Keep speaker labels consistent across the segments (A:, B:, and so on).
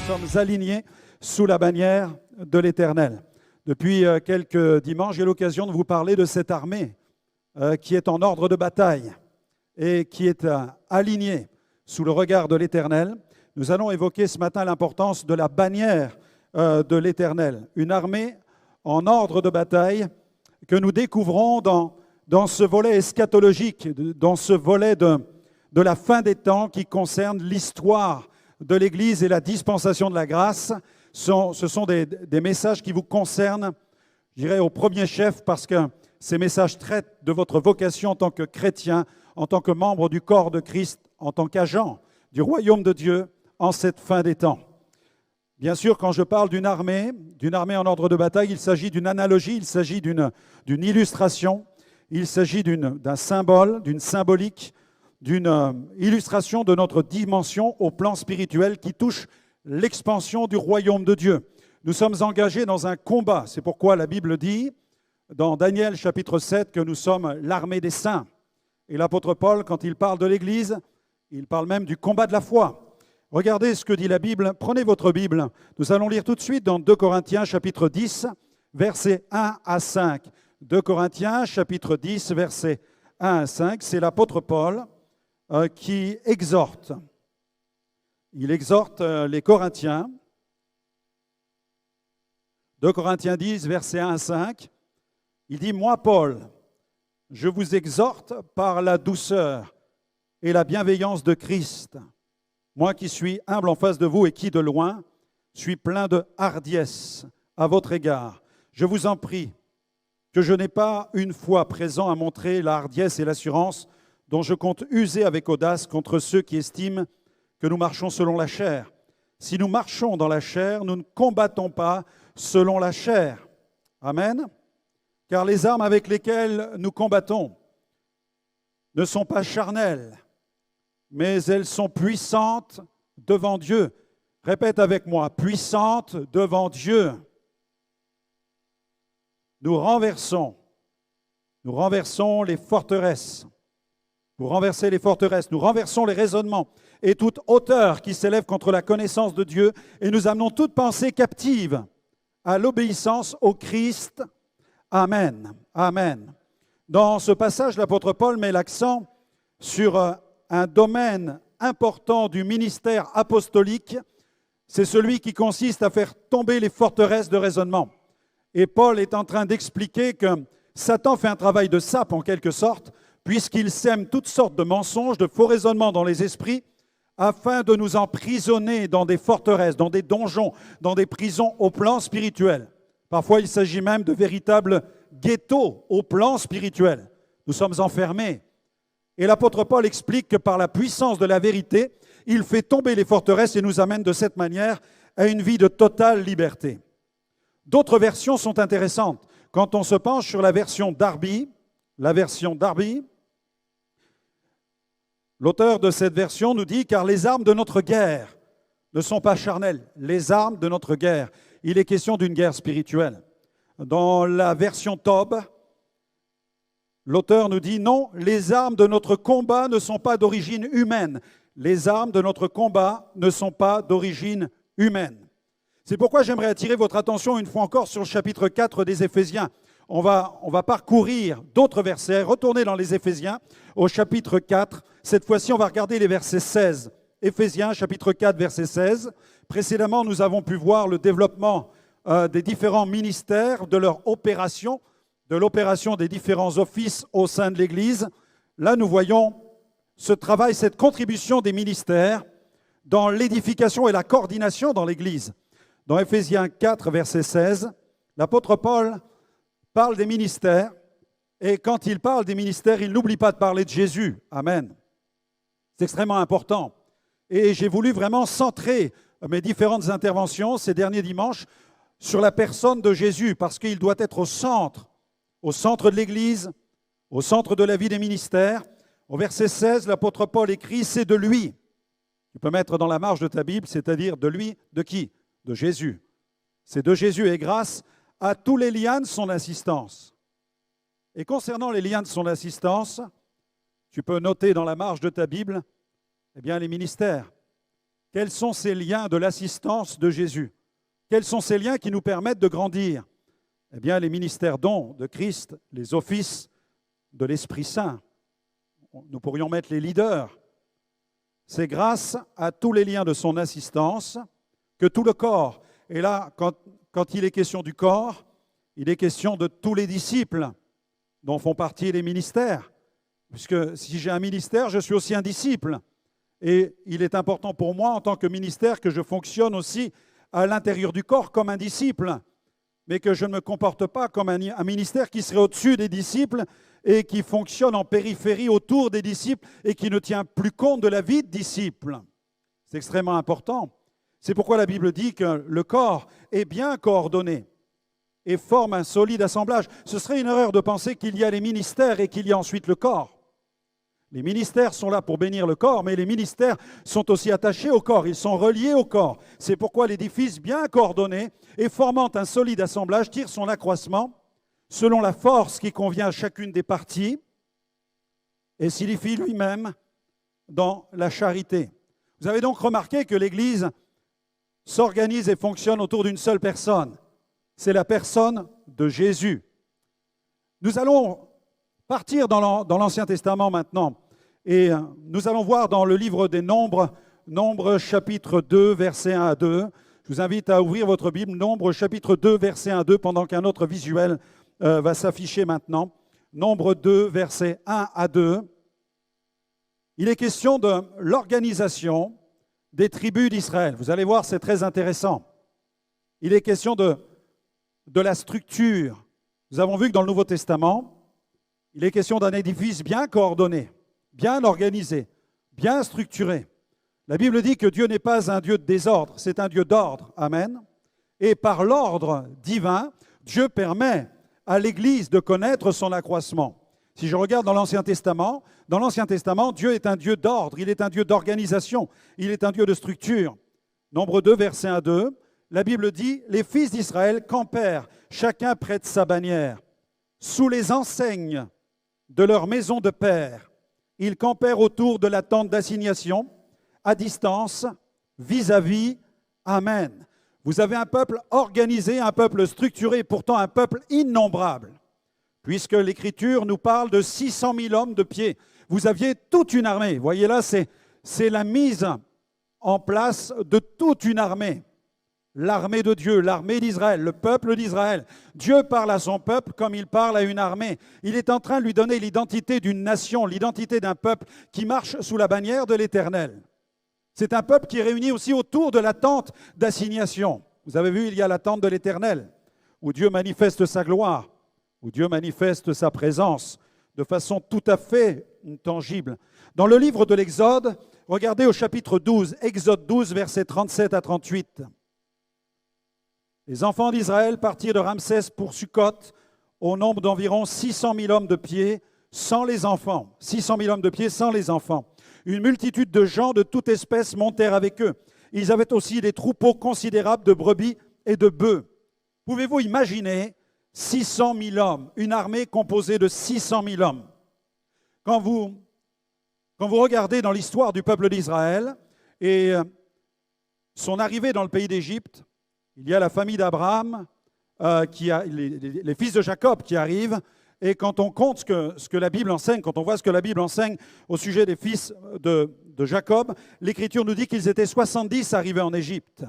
A: sommes alignés sous la bannière de l'Éternel. Depuis quelques dimanches, j'ai l'occasion de vous parler de cette armée qui est en ordre de bataille et qui est alignée sous le regard de l'Éternel. Nous allons évoquer ce matin l'importance de la bannière de l'Éternel, une armée en ordre de bataille que nous découvrons dans ce volet eschatologique, dans ce volet de la fin des temps qui concerne l'histoire de l'Église et la dispensation de la grâce. Ce sont des messages qui vous concernent, je dirais, au premier chef, parce que ces messages traitent de votre vocation en tant que chrétien, en tant que membre du corps de Christ, en tant qu'agent du royaume de Dieu en cette fin des temps. Bien sûr, quand je parle d'une armée en ordre de bataille, il s'agit d'une analogie, il s'agit d'une illustration, il s'agit d'un symbole, d'une symbolique, d'une illustration de notre dimension au plan spirituel qui touche l'expansion du royaume de Dieu. Nous sommes engagés dans un combat. C'est pourquoi la Bible dit, dans Daniel chapitre 7, que nous sommes l'armée des saints. Et l'apôtre Paul, quand il parle de l'Église, il parle même du combat de la foi. Regardez ce que dit la Bible. Prenez votre Bible. Nous allons lire tout de suite dans 2 Corinthiens chapitre 10, versets 1 à 5. 2 Corinthiens chapitre 10, versets 1 à 5. C'est l'apôtre Paul qui exhorte. Il exhorte les Corinthiens. 2 Corinthiens 10, versets 1 à 5. Il dit « Moi, Paul, je vous exhorte par la douceur et la bienveillance de Christ, moi qui suis humble en face de vous et qui, de loin, suis plein de hardiesse à votre égard. Je vous en prie, que je n'ai pas une fois présent à montrer la hardiesse et l'assurance dont je compte user avec audace contre ceux qui estiment que nous marchons selon la chair. Si nous marchons dans la chair, nous ne combattons pas selon la chair. » Amen. Car les armes avec lesquelles nous combattons ne sont pas charnelles, mais elles sont puissantes devant Dieu. Répète avec moi, puissantes devant Dieu. Nous renversons les forteresses. Pour renverser les forteresses, nous renversons les raisonnements et toute hauteur qui s'élève contre la connaissance de Dieu, et nous amenons toute pensée captive à l'obéissance au Christ. Amen. Amen. Dans ce passage, l'apôtre Paul met l'accent sur un domaine important du ministère apostolique. C'est celui qui consiste à faire tomber les forteresses de raisonnement. Et Paul est en train d'expliquer que Satan fait un travail de sape en quelque sorte, puisqu'il sème toutes sortes de mensonges, de faux raisonnements dans les esprits, afin de nous emprisonner dans des forteresses, dans des donjons, dans des prisons au plan spirituel. Parfois, il s'agit même de véritables ghettos au plan spirituel. Nous sommes enfermés. Et l'apôtre Paul explique que par la puissance de la vérité, il fait tomber les forteresses et nous amène de cette manière à une vie de totale liberté. D'autres versions sont intéressantes. Quand on se penche sur la version Darby, l'auteur de cette version nous dit « Car les armes de notre guerre ne sont pas charnelles. » Les armes de notre guerre. Il est question d'une guerre spirituelle. Dans la version Tob, l'auteur nous dit « Non, les armes de notre combat ne sont pas d'origine humaine. » Les armes de notre combat ne sont pas d'origine humaine. C'est pourquoi j'aimerais attirer votre attention une fois encore sur le chapitre 4 des Éphésiens. On va parcourir d'autres versets, retourner dans les Éphésiens au chapitre 4. Cette fois-ci, on va regarder les versets 16. Éphésiens, chapitre 4, verset 16. Précédemment, nous avons pu voir le développement des différents ministères, de leur opération, de l'opération des différents offices au sein de l'Église. Là, nous voyons ce travail, cette contribution des ministères dans l'édification et la coordination dans l'Église. Dans Éphésiens 4, verset 16, l'apôtre Paul parle des ministères, et quand il parle des ministères, il n'oublie pas de parler de Jésus. Amen. C'est extrêmement important. Et j'ai voulu vraiment centrer mes différentes interventions ces derniers dimanches sur la personne de Jésus, parce qu'il doit être au centre de l'Église, au centre de la vie des ministères. Au verset 16, l'apôtre Paul écrit « C'est de lui ». Tu peux mettre dans la marge de ta Bible, c'est-à-dire de lui, de qui? De Jésus. C'est de Jésus et grâce à tous les liens de son assistance. Et concernant les liens de son assistance, tu peux noter dans la marge de ta Bible, eh bien, les ministères. Quels sont ces liens de l'assistance de Jésus? Quels sont ces liens qui nous permettent de grandir? Eh bien, les ministères dons de Christ, les offices de l'Esprit Saint. Nous pourrions mettre les leaders. C'est grâce à tous les liens de son assistance que tout le corps, et là, quand il est question du corps, il est question de tous les disciples dont font partie les ministères. Puisque si j'ai un ministère, je suis aussi un disciple. Et il est important pour moi, en tant que ministère, que je fonctionne aussi à l'intérieur du corps comme un disciple, mais que je ne me comporte pas comme un ministère qui serait au-dessus des disciples et qui fonctionne en périphérie autour des disciples et qui ne tient plus compte de la vie de disciple. C'est extrêmement important. C'est pourquoi la Bible dit que le corps est bien coordonné et forme un solide assemblage. Ce serait une erreur de penser qu'il y a les ministères et qu'il y a ensuite le corps. Les ministères sont là pour bénir le corps, mais les ministères sont aussi attachés au corps, ils sont reliés au corps. C'est pourquoi l'édifice bien coordonné et formant un solide assemblage tire son accroissement selon la force qui convient à chacune des parties et s'édifie lui-même dans la charité. Vous avez donc remarqué que l'Église s'organise et fonctionne autour d'une seule personne. C'est la personne de Jésus. Nous allons partir dans l'Ancien Testament maintenant. Et nous allons voir dans le livre des Nombres, Nombres chapitre 2, versets 1 à 2. Je vous invite à ouvrir votre Bible, Nombres chapitre 2, versets 1 à 2, pendant qu'un autre visuel va s'afficher maintenant. Nombres 2, versets 1 à 2. Il est question de l'organisation des tribus d'Israël. Vous allez voir, c'est très intéressant. Il est question de la structure. Nous avons vu que dans le Nouveau Testament, il est question d'un édifice bien coordonné, bien organisé, bien structuré. La Bible dit que Dieu n'est pas un Dieu de désordre, c'est un Dieu d'ordre. Amen. Et par l'ordre divin, Dieu permet à l'Église de connaître son accroissement. Si je regarde dans l'Ancien Testament, Dieu est un Dieu d'ordre, il est un Dieu d'organisation, il est un Dieu de structure. Nombre 2, verset 1 à 2, la Bible dit « Les fils d'Israël campèrent, chacun près de sa bannière, sous les enseignes de leur maison de père. Ils campèrent autour de la tente d'assignation, à distance, vis-à-vis. Amen. » Vous avez un peuple organisé, un peuple structuré, pourtant un peuple innombrable. Puisque l'Écriture nous parle de 600 000 hommes de pied. Vous aviez toute une armée. Vous voyez là, c'est la mise en place de toute une armée. L'armée de Dieu, l'armée d'Israël, le peuple d'Israël. Dieu parle à son peuple comme il parle à une armée. Il est en train de lui donner l'identité d'une nation, l'identité d'un peuple qui marche sous la bannière de l'Éternel. C'est un peuple qui est réuni aussi autour de la tente d'assignation. Vous avez vu, il y a la tente de l'Éternel, où Dieu manifeste sa gloire, où Dieu manifeste sa présence de façon tout à fait tangible. Dans le livre de l'Exode, regardez au chapitre 12, Exode 12, versets 37 à 38. Les enfants d'Israël partirent de Ramsès pour Sukkot au nombre d'environ 600 000 hommes de pied sans les enfants. 600 000 hommes de pied sans les enfants. Une multitude de gens de toute espèce montèrent avec eux. Ils avaient aussi des troupeaux considérables de brebis et de bœufs. Pouvez-vous imaginer 600 000 hommes, une armée composée de 600 000 hommes? Quand vous regardez dans l'histoire du peuple d'Israël et son arrivée dans le pays d'Égypte, il y a la famille d'Abraham, les fils de Jacob qui arrivent, et quand on compte ce que la Bible enseigne, quand on voit ce que la Bible enseigne au sujet des fils de Jacob, l'Écriture nous dit qu'ils étaient 70 arrivés en Égypte.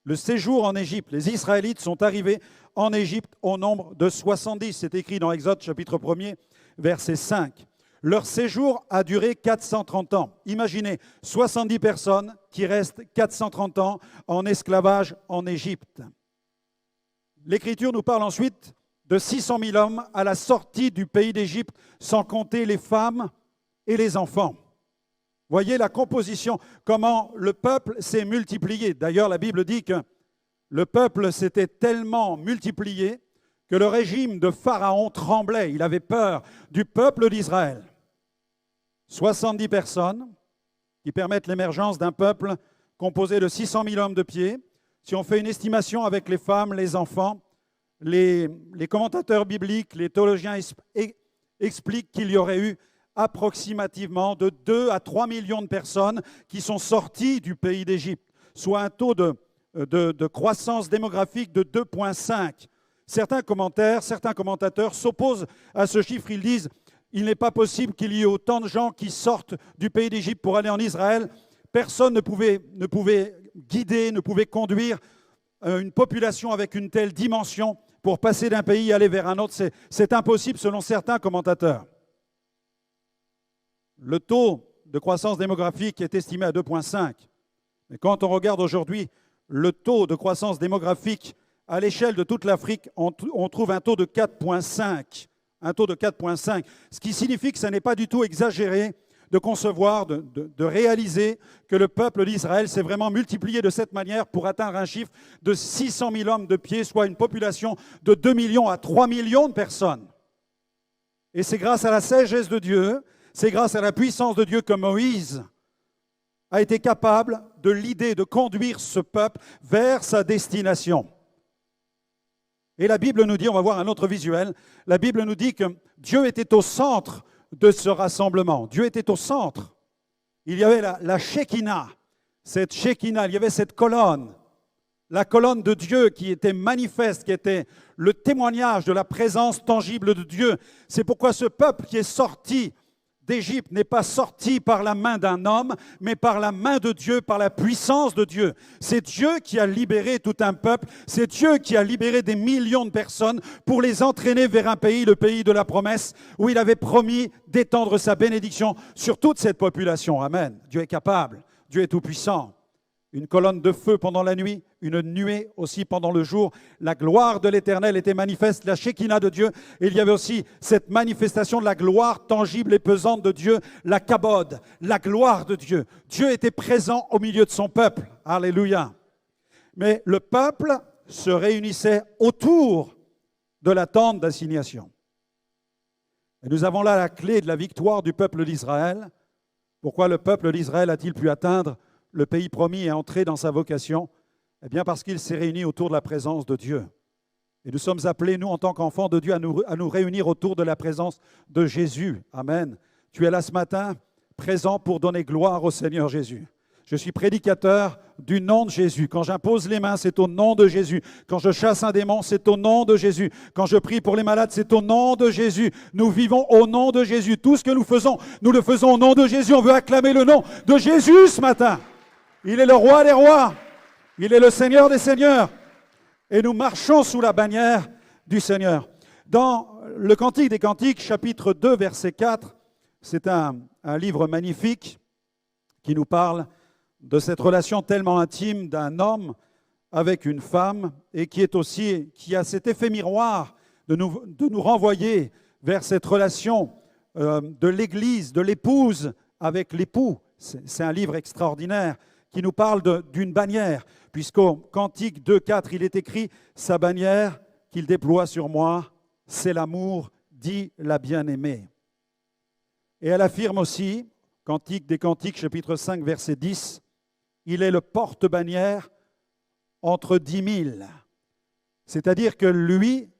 A: Le séjour en Égypte, les Israélites sont arrivés en Égypte au nombre de 70. C'est écrit dans Exode chapitre 1er, verset 5. Leur séjour a duré 430 ans. Imaginez, 70 personnes qui restent 430 ans en esclavage en Égypte. L'Écriture nous parle ensuite de 600 000 hommes à la sortie du pays d'Égypte, sans compter les femmes et les enfants. Voyez la composition, comment le peuple s'est multiplié. D'ailleurs, la Bible dit que le peuple s'était tellement multiplié que le régime de Pharaon tremblait. Il avait peur du peuple d'Israël. 70 personnes qui permettent l'émergence d'un peuple composé de 600 000 hommes de pied. Si on fait une estimation avec les femmes, les enfants, les commentateurs bibliques, les théologiens expliquent qu'il y aurait eu approximativement de 2 à 3 millions de personnes qui sont sorties du pays d'Égypte, soit un taux de croissance démographique de 2,5. Certains commentateurs s'opposent à ce chiffre. Ils disent il n'est pas possible qu'il y ait autant de gens qui sortent du pays d'Égypte pour aller en Israël. Personne ne pouvait guider, ne pouvait conduire une population avec une telle dimension pour passer d'un pays et aller vers un autre. C'est impossible selon certains commentateurs. Le taux de croissance démographique est estimé à 2,5. Mais quand on regarde aujourd'hui le taux de croissance démographique à l'échelle de toute l'Afrique, on trouve un taux de 4,5. Un taux de 4,5. Ce qui signifie que ce n'est pas du tout exagéré de concevoir, de réaliser que le peuple d'Israël s'est vraiment multiplié de cette manière pour atteindre un chiffre de 600 000 hommes de pied, soit une population de 2 millions à 3 millions de personnes. Et c'est grâce à la sagesse de Dieu, c'est grâce à la puissance de Dieu que Moïse a été capable de l'idée de conduire ce peuple vers sa destination. Et la Bible nous dit, on va voir un autre visuel, la Bible nous dit que Dieu était au centre de ce rassemblement. Dieu était au centre. Il y avait la Shekinah, cette Shekinah, il y avait cette colonne, la colonne de Dieu qui était manifeste, qui était le témoignage de la présence tangible de Dieu. C'est pourquoi ce peuple qui est sorti d'Égypte n'est pas sorti par la main d'un homme, mais par la main de Dieu, par la puissance de Dieu. C'est Dieu qui a libéré tout un peuple, c'est Dieu qui a libéré des millions de personnes pour les entraîner vers un pays, le pays de la promesse, où il avait promis d'étendre sa bénédiction sur toute cette population. Amen. Dieu est capable, Dieu est tout-puissant. Une colonne de feu pendant la nuit, une nuée aussi pendant le jour. La gloire de l'Éternel était manifeste, la Shekinah de Dieu. Et il y avait aussi cette manifestation de la gloire tangible et pesante de Dieu, la kabod, la gloire de Dieu. Dieu était présent au milieu de son peuple. Alléluia. Mais le peuple se réunissait autour de la tente d'assignation. Et nous avons là la clé de la victoire du peuple d'Israël. Pourquoi le peuple d'Israël a-t-il pu atteindre le pays promis et entrer dans sa vocation? Eh bien parce qu'il s'est réuni autour de la présence de Dieu. Et nous sommes appelés, nous, en tant qu'enfants de Dieu, à nous réunir autour de la présence de Jésus. Amen. Tu es là ce matin, présent pour donner gloire au Seigneur Jésus. Je suis prédicateur du nom de Jésus. Quand j'impose les mains, c'est au nom de Jésus. Quand je chasse un démon, c'est au nom de Jésus. Quand je prie pour les malades, c'est au nom de Jésus. Nous vivons au nom de Jésus. Tout ce que nous faisons, nous le faisons au nom de Jésus. On veut acclamer le nom de Jésus ce matin. Il est le roi des rois, il est le Seigneur des seigneurs, et nous marchons sous la bannière du Seigneur. Dans le Cantique des Cantiques, chapitre 2, verset 4, c'est un livre magnifique qui nous parle de cette relation tellement intime d'un homme avec une femme, et qui a cet effet miroir de nous renvoyer vers cette relation de l'Église, de l'épouse avec l'époux. C'est un livre extraordinaire qui nous parle d'une bannière, puisqu'au Cantique 2,4, il est écrit « Sa bannière qu'il déploie sur moi, c'est l'amour, dit la bien-aimée ». Et elle affirme aussi, Cantique des Cantiques, chapitre 5, verset 10, « Il est le porte-bannière entre 10 000 ». C'est-à-dire que lui,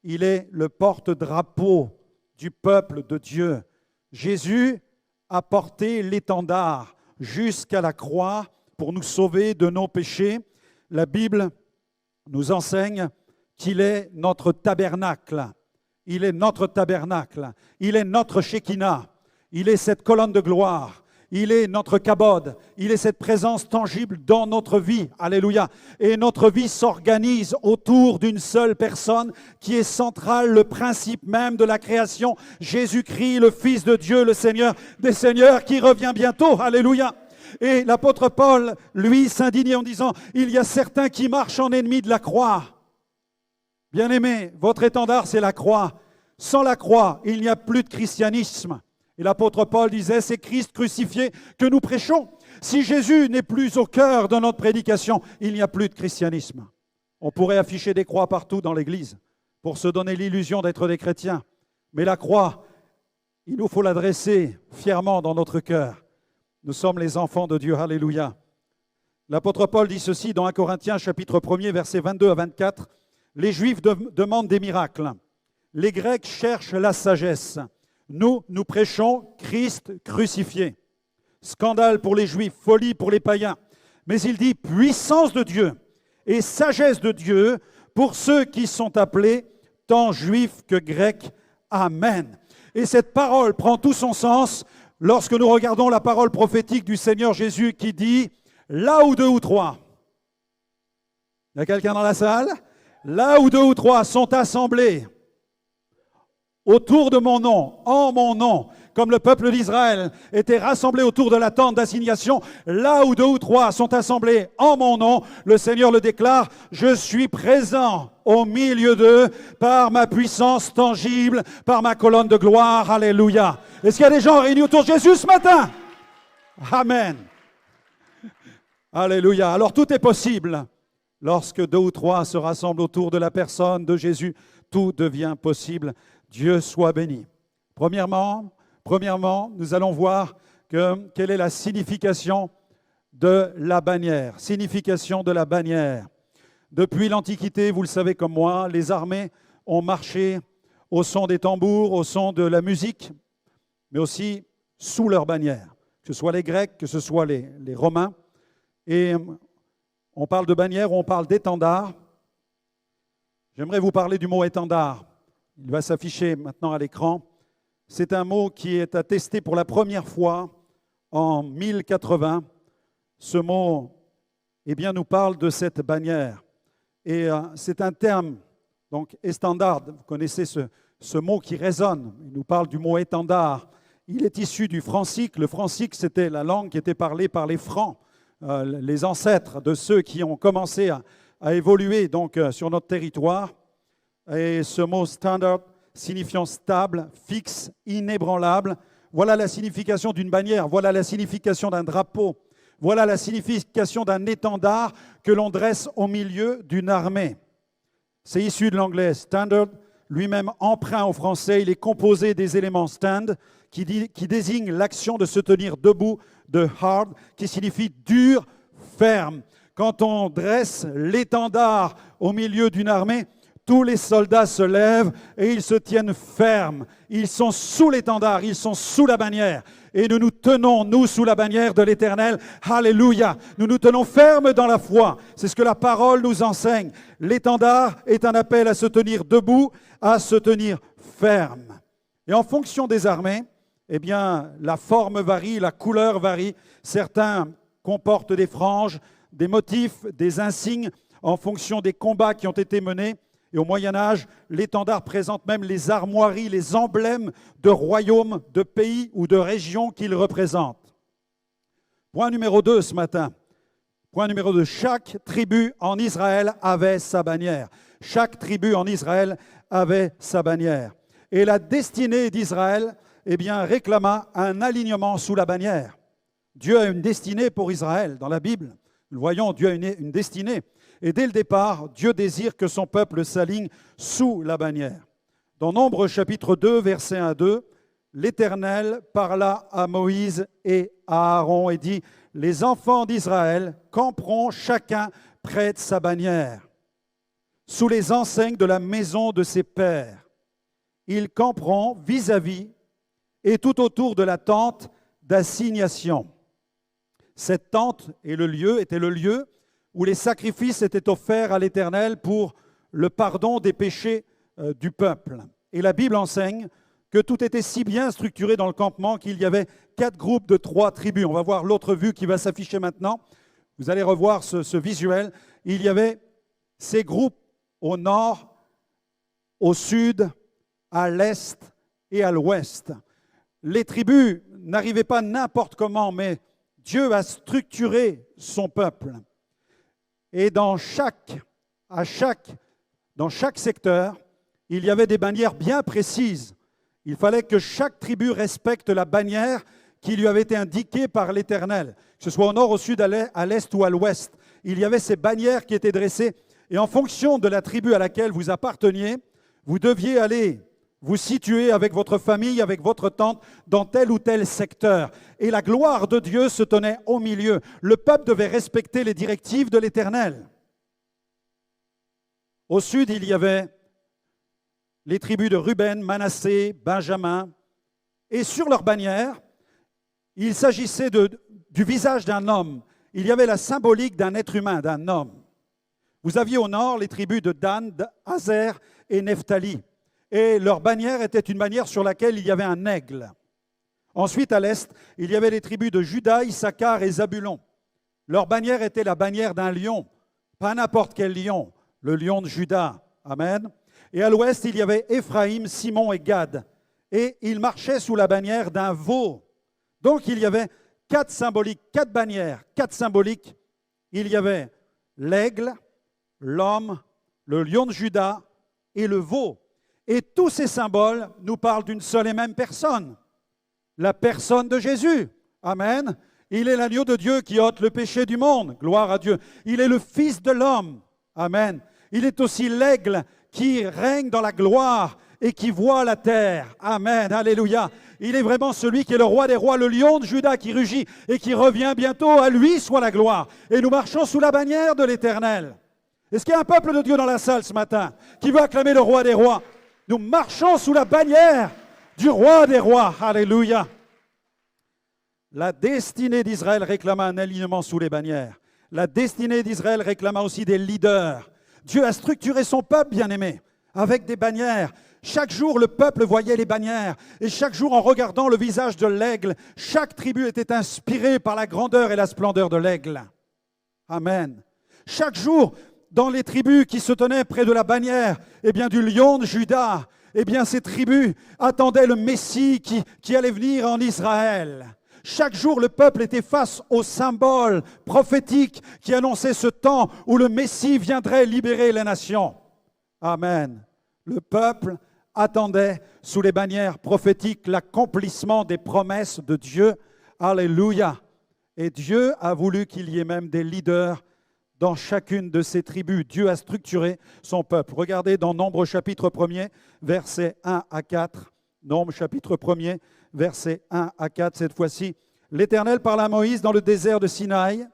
A: il est le porte-drapeau du peuple de Dieu. Jésus a porté l'étendard jusqu'à la croix pour nous sauver de nos péchés. La Bible nous enseigne qu'il est notre tabernacle. Il est notre tabernacle. Il est notre Shekinah. Il est cette colonne de gloire. Il est notre kabod. Il est cette présence tangible dans notre vie. Alléluia. Et notre vie s'organise autour d'une seule personne qui est centrale, le principe même de la création. Jésus-Christ, le Fils de Dieu, le Seigneur des Seigneurs, qui revient bientôt. Alléluia. Et l'apôtre Paul, lui, s'indignait en disant « Il y a certains qui marchent en ennemis de la croix. » Bien-aimés, votre étendard, c'est la croix. Sans la croix, il n'y a plus de christianisme. Et l'apôtre Paul disait « C'est Christ crucifié que nous prêchons. » Si Jésus n'est plus au cœur de notre prédication, il n'y a plus de christianisme. On pourrait afficher des croix partout dans l'Église pour se donner l'illusion d'être des chrétiens. Mais la croix, il nous faut la dresser fièrement dans notre cœur. Nous sommes les enfants de Dieu, alléluia. L'apôtre Paul dit ceci dans 1 Corinthiens, chapitre 1er, versets 22 à 24. Les Juifs demandent des miracles. Les Grecs cherchent la sagesse. Nous prêchons Christ crucifié. Scandale pour les Juifs, folie pour les païens. Mais il dit puissance de Dieu et sagesse de Dieu pour ceux qui sont appelés, tant juifs que grecs. Amen. Et cette parole prend tout son sens lorsque nous regardons la parole prophétique du Seigneur Jésus qui dit « Là où deux ou trois ». Il y a quelqu'un dans la salle? Là où deux ou trois sont assemblés autour de mon nom, en mon nom, comme le peuple d'Israël était rassemblé autour de la tente d'assignation, là où deux ou trois sont assemblés en mon nom, le Seigneur le déclare, je suis présent au milieu d'eux par ma puissance tangible, par ma colonne de gloire. Alléluia. Est-ce qu'il y a des gens réunis autour de Jésus ce matin? Amen. Alléluia. Alors tout est possible. Lorsque deux ou trois se rassemblent autour de la personne de Jésus, tout devient possible. Dieu soit béni. Premièrement, nous allons voir quelle est la signification de la bannière. Signification de la bannière. Depuis l'Antiquité, vous le savez comme moi, les armées ont marché au son des tambours, au son de la musique, mais aussi sous leur bannière, que ce soit les Grecs, que ce soit les Romains. Et on parle de bannière ou on parle d'étendard. J'aimerais vous parler du mot étendard. Il va s'afficher maintenant à l'écran. C'est un mot qui est attesté pour la première fois en 1080. Ce mot nous parle de cette bannière. Et c'est un terme, donc étendard. Vous connaissez ce mot qui résonne. Il nous parle du mot étendard. Il est issu du francique. Le francique, c'était la langue qui était parlée par les Francs, les ancêtres de ceux qui ont commencé à évoluer donc, sur notre territoire. Et ce mot standard, signifiant stable, fixe, inébranlable, voilà la signification d'une bannière, voilà la signification d'un drapeau, voilà la signification d'un étendard que l'on dresse au milieu d'une armée. C'est issu de l'anglais standard, lui-même emprunt au français, il est composé des éléments stand, qui désigne l'action de se tenir debout, de hard, qui signifie dur, ferme. Quand on dresse l'étendard au milieu d'une armée, tous les soldats se lèvent et ils se tiennent fermes. Ils sont sous l'étendard, ils sont sous la bannière. Et nous nous tenons, nous, sous la bannière de l'Éternel. Alléluia. Nous nous tenons fermes dans la foi. C'est ce que la parole nous enseigne. L'étendard est un appel à se tenir debout, à se tenir ferme. Et en fonction des armées, la forme varie, la couleur varie. Certains comportent des franges, des motifs, des insignes en fonction des combats qui ont été menés. Et au Moyen-Âge, l'étendard présente même les armoiries, les emblèmes de royaumes, de pays ou de régions qu'il représente. Point numéro 2 ce matin. Point numéro 2. Chaque tribu en Israël avait sa bannière. Chaque tribu en Israël avait sa bannière. Et la destinée d'Israël réclama un alignement sous la bannière. Dieu a une destinée pour Israël dans la Bible. Nous le voyons, Dieu a une destinée. Et dès le départ, Dieu désire que son peuple s'aligne sous la bannière. Dans Nombre chapitre 2, versets 1 à 2, l'Éternel parla à Moïse et à Aaron et dit « Les enfants d'Israël camperont chacun près de sa bannière, sous les enseignes de la maison de ses pères. Ils camperont vis-à-vis et tout autour de la tente d'assignation. » Cette tente était le lieu où les sacrifices étaient offerts à l'Éternel pour le pardon des péchés du peuple. Et la Bible enseigne que tout était si bien structuré dans le campement qu'il y avait 4 groupes de 3 tribus. On va voir l'autre vue qui va s'afficher maintenant. Vous allez revoir ce visuel. Il y avait ces groupes au nord, au sud, à l'est et à l'ouest. Les tribus n'arrivaient pas n'importe comment, mais Dieu a structuré son peuple. Et dans chaque secteur, il y avait des bannières bien précises. Il fallait que chaque tribu respecte la bannière qui lui avait été indiquée par l'Éternel, que ce soit au nord, au sud, à l'est ou à l'ouest. Il y avait ces bannières qui étaient dressées. Et en fonction de la tribu à laquelle vous apparteniez, vous deviez aller vous situer avec votre famille, avec votre tente, dans tel ou tel secteur. Et la gloire de Dieu se tenait au milieu. Le peuple devait respecter les directives de l'Éternel. Au sud, il y avait les tribus de Ruben, Manassé, Benjamin, Et sur leur bannière, il s'agissait du visage d'un homme. Il y avait la symbolique d'un être humain, d'un homme. Vous aviez au nord les tribus de Dan, d'Aser et Nephtali. Et leur bannière était une bannière sur laquelle il y avait un aigle. Ensuite, à l'est, il y avait les tribus de Juda, Issachar et Zabulon. Leur bannière était la bannière d'un lion, pas n'importe quel lion, le lion de Juda. Amen. Et à l'ouest, il y avait Éphraïm, Simon et Gad. Et ils marchaient sous la bannière d'un veau. Donc il y avait quatre symboliques, quatre bannières, quatre symboliques. Il y avait l'aigle, l'homme, le lion de Juda et le veau. Et tous ces symboles nous parlent d'une seule et même personne, la personne de Jésus. Amen. Il est l'agneau de Dieu qui ôte le péché du monde. Gloire à Dieu. Il est le Fils de l'homme. Amen. Il est aussi l'aigle qui règne dans la gloire et qui voit la terre. Amen. Alléluia. Il est vraiment celui qui est le roi des rois, le lion de Juda qui rugit et qui revient bientôt. À lui soit la gloire. Et nous marchons sous la bannière de l'Éternel. Est-ce qu'il y a un peuple de Dieu dans la salle ce matin qui veut acclamer le roi des rois? Nous marchons sous la bannière du roi des rois. Alléluia. La destinée d'Israël réclama un alignement sous les bannières. La destinée d'Israël réclama aussi des leaders. Dieu a structuré son peuple, bien-aimé, avec des bannières. Chaque jour, le peuple voyait les bannières. Et chaque jour, en regardant le visage de l'aigle, chaque tribu était inspirée par la grandeur et la splendeur de l'aigle. Amen. Chaque jour, dans les tribus qui se tenaient près de la bannière, eh bien, du lion de Juda, eh bien, ces tribus attendaient le Messie qui allait venir en Israël. Chaque jour, le peuple était face au symbole prophétique qui annonçait ce temps où le Messie viendrait libérer les nations. Amen. Le peuple attendait sous les bannières prophétiques l'accomplissement des promesses de Dieu. Alléluia. Et Dieu a voulu qu'il y ait même des leaders dans chacune de ces tribus. Dieu a structuré son peuple. Regardez dans Nombre chapitre 1er, versets 1 à 4. Nombre chapitre 1er, versets 1 à 4. Cette fois-ci, l'Éternel parla à Moïse dans le désert de Sinaï,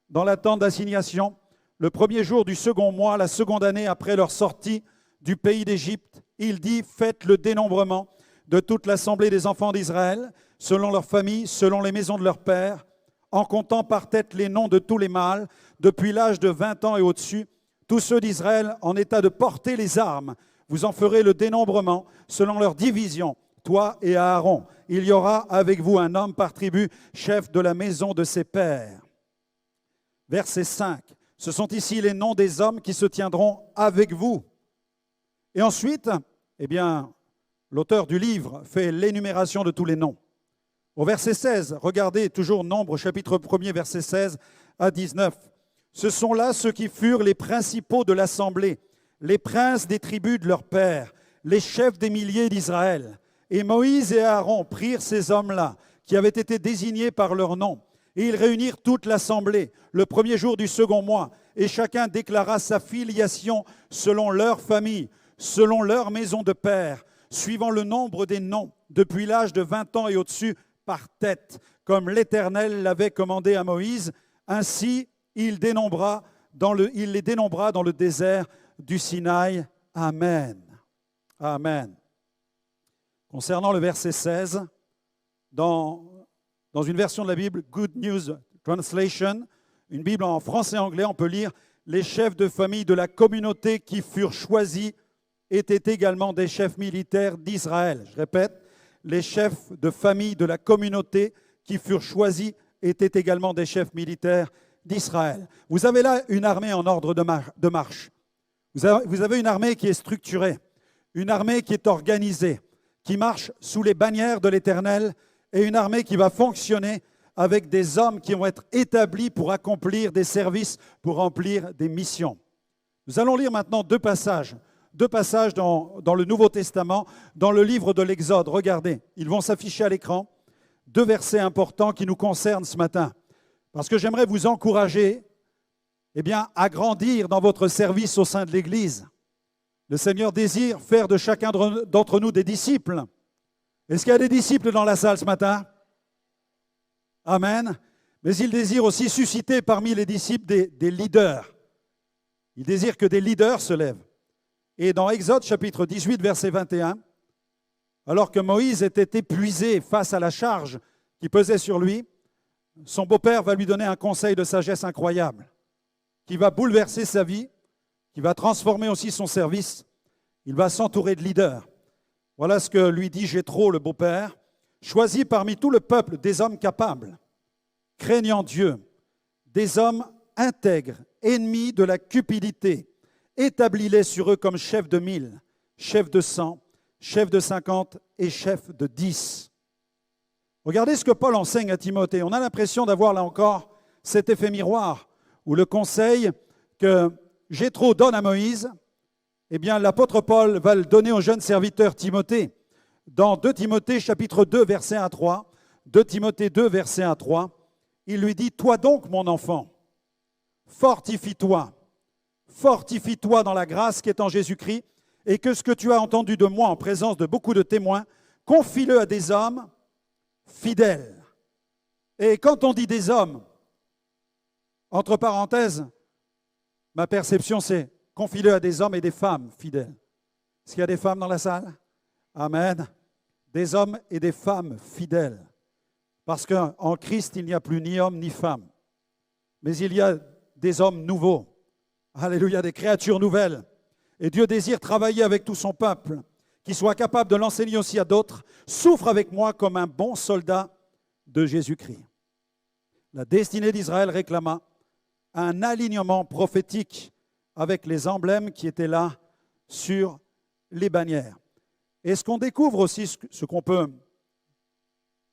A: dans la tente d'assignation, le premier jour du second mois, la seconde année après leur sortie du pays d'Égypte. Il dit, faites le dénombrement de toute l'assemblée des enfants d'Israël, selon leurs familles, selon les maisons de leurs pères, en comptant par tête les noms de tous les mâles, depuis l'âge de 20 ans et au-dessus, tous ceux d'Israël en état de porter les armes. Vous en ferez le dénombrement selon leur division, toi et Aaron. Il y aura avec vous un homme par tribu, chef de la maison de ses pères. Verset 5. Ce sont ici les noms des hommes qui se tiendront avec vous. Et ensuite, eh bien, l'auteur du livre fait l'énumération de tous les noms. Au verset 16, regardez toujours Nombre, chapitre 1er, verset 16 à 19. Ce sont là ceux qui furent les principaux de l'assemblée, les princes des tribus de leurs pères, les chefs des milliers d'Israël. Et Moïse et Aaron prirent ces hommes-là, qui avaient été désignés par leur nom, et ils réunirent toute l'assemblée le premier jour du second mois, et chacun déclara sa filiation selon leur famille, selon leur maison de père, suivant le nombre des noms, depuis l'âge de 20 ans et au-dessus, par tête, comme l'Éternel l'avait commandé à Moïse. Ainsi, il les dénombra dans le désert du Sinaï. Amen. Amen. Concernant le verset 16, dans une version de la Bible, Good News Translation, une Bible en français et anglais, on peut lire « Les chefs de famille de la communauté qui furent choisis étaient également des chefs militaires d'Israël. » Je répète, les chefs de famille de la communauté qui furent choisis étaient également des chefs militaires d'Israël. Vous avez là une armée en ordre de marche. Vous avez une armée qui est structurée, une armée qui est organisée, qui marche sous les bannières de l'Éternel, et une armée qui va fonctionner avec des hommes qui vont être établis pour accomplir des services, pour remplir des missions. Nous allons lire maintenant deux passages dans le Nouveau Testament, dans le livre de l'Exode. Regardez, ils vont s'afficher à l'écran. Deux versets importants qui nous concernent ce matin. Parce que j'aimerais vous encourager à grandir dans votre service au sein de l'Église. Le Seigneur désire faire de chacun d'entre nous des disciples. Est-ce qu'il y a des disciples dans la salle ce matin? Amen. Mais il désire aussi susciter parmi les disciples des leaders. Il désire que des leaders se lèvent. Et dans Exode chapitre 18, verset 21, Alors que Moïse était épuisé face à la charge qui pesait sur lui, son beau-père va lui donner un conseil de sagesse incroyable, qui va bouleverser sa vie, qui va transformer aussi son service. Il va s'entourer de leaders. Voilà ce que lui dit Jéthro, le beau-père. Choisis parmi tout le peuple des hommes capables, craignant Dieu, des hommes intègres, ennemis de la cupidité. Établis-les sur eux comme chefs de 1000, chefs de 100, chefs de 50 et chefs de 10. Regardez ce que Paul enseigne à Timothée. On a l'impression d'avoir là encore cet effet miroir où le conseil que Jéthro donne à Moïse, eh bien l'apôtre Paul va le donner au jeune serviteur Timothée. Dans 2 Timothée chapitre 2 verset 1 à 3, 2 Timothée 2 verset 1 à 3, il lui dit « Toi donc, mon enfant, fortifie-toi dans la grâce qui est en Jésus-Christ, et que ce que tu as entendu de moi en présence de beaucoup de témoins, confie-le à des hommes fidèles. » Et quand on dit des hommes, entre parenthèses, ma perception c'est confie-le à des hommes et des femmes fidèles. Est-ce qu'il y a des femmes dans la salle? Amen. Des hommes et des femmes fidèles. Parce qu'en Christ, il n'y a plus ni homme ni femme. Mais il y a des hommes nouveaux. Alléluia, des créatures nouvelles. Et Dieu désire travailler avec tout son peuple, qui soit capable de l'enseigner aussi à d'autres. Souffre avec moi comme un bon soldat de Jésus-Christ. La destinée d'Israël réclama un alignement prophétique avec les emblèmes qui étaient là sur les bannières. Et ce qu'on découvre aussi, ce qu'on peut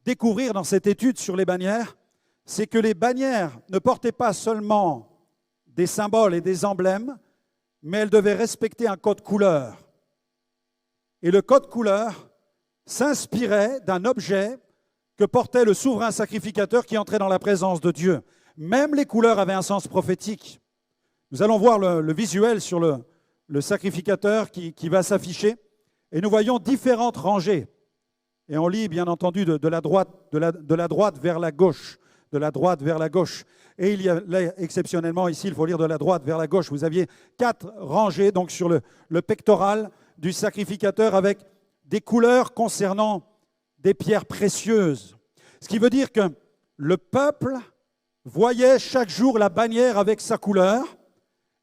A: découvrir dans cette étude sur les bannières, c'est que les bannières ne portaient pas seulement des symboles et des emblèmes, mais elles devaient respecter un code couleur. Et le code couleur s'inspirait d'un objet que portait le souverain sacrificateur qui entrait dans la présence de Dieu. Même les couleurs avaient un sens prophétique. Nous allons voir le visuel sur le sacrificateur qui va s'afficher. Et nous voyons différentes rangées. Et on lit, bien entendu, de la droite vers la gauche. De la droite vers la gauche. Et il y a là, exceptionnellement, ici, il faut lire de la droite vers la gauche. Vous aviez 4 rangées donc sur le pectoral du sacrificateur avec des couleurs concernant des pierres précieuses. Ce qui veut dire que le peuple voyait chaque jour la bannière avec sa couleur.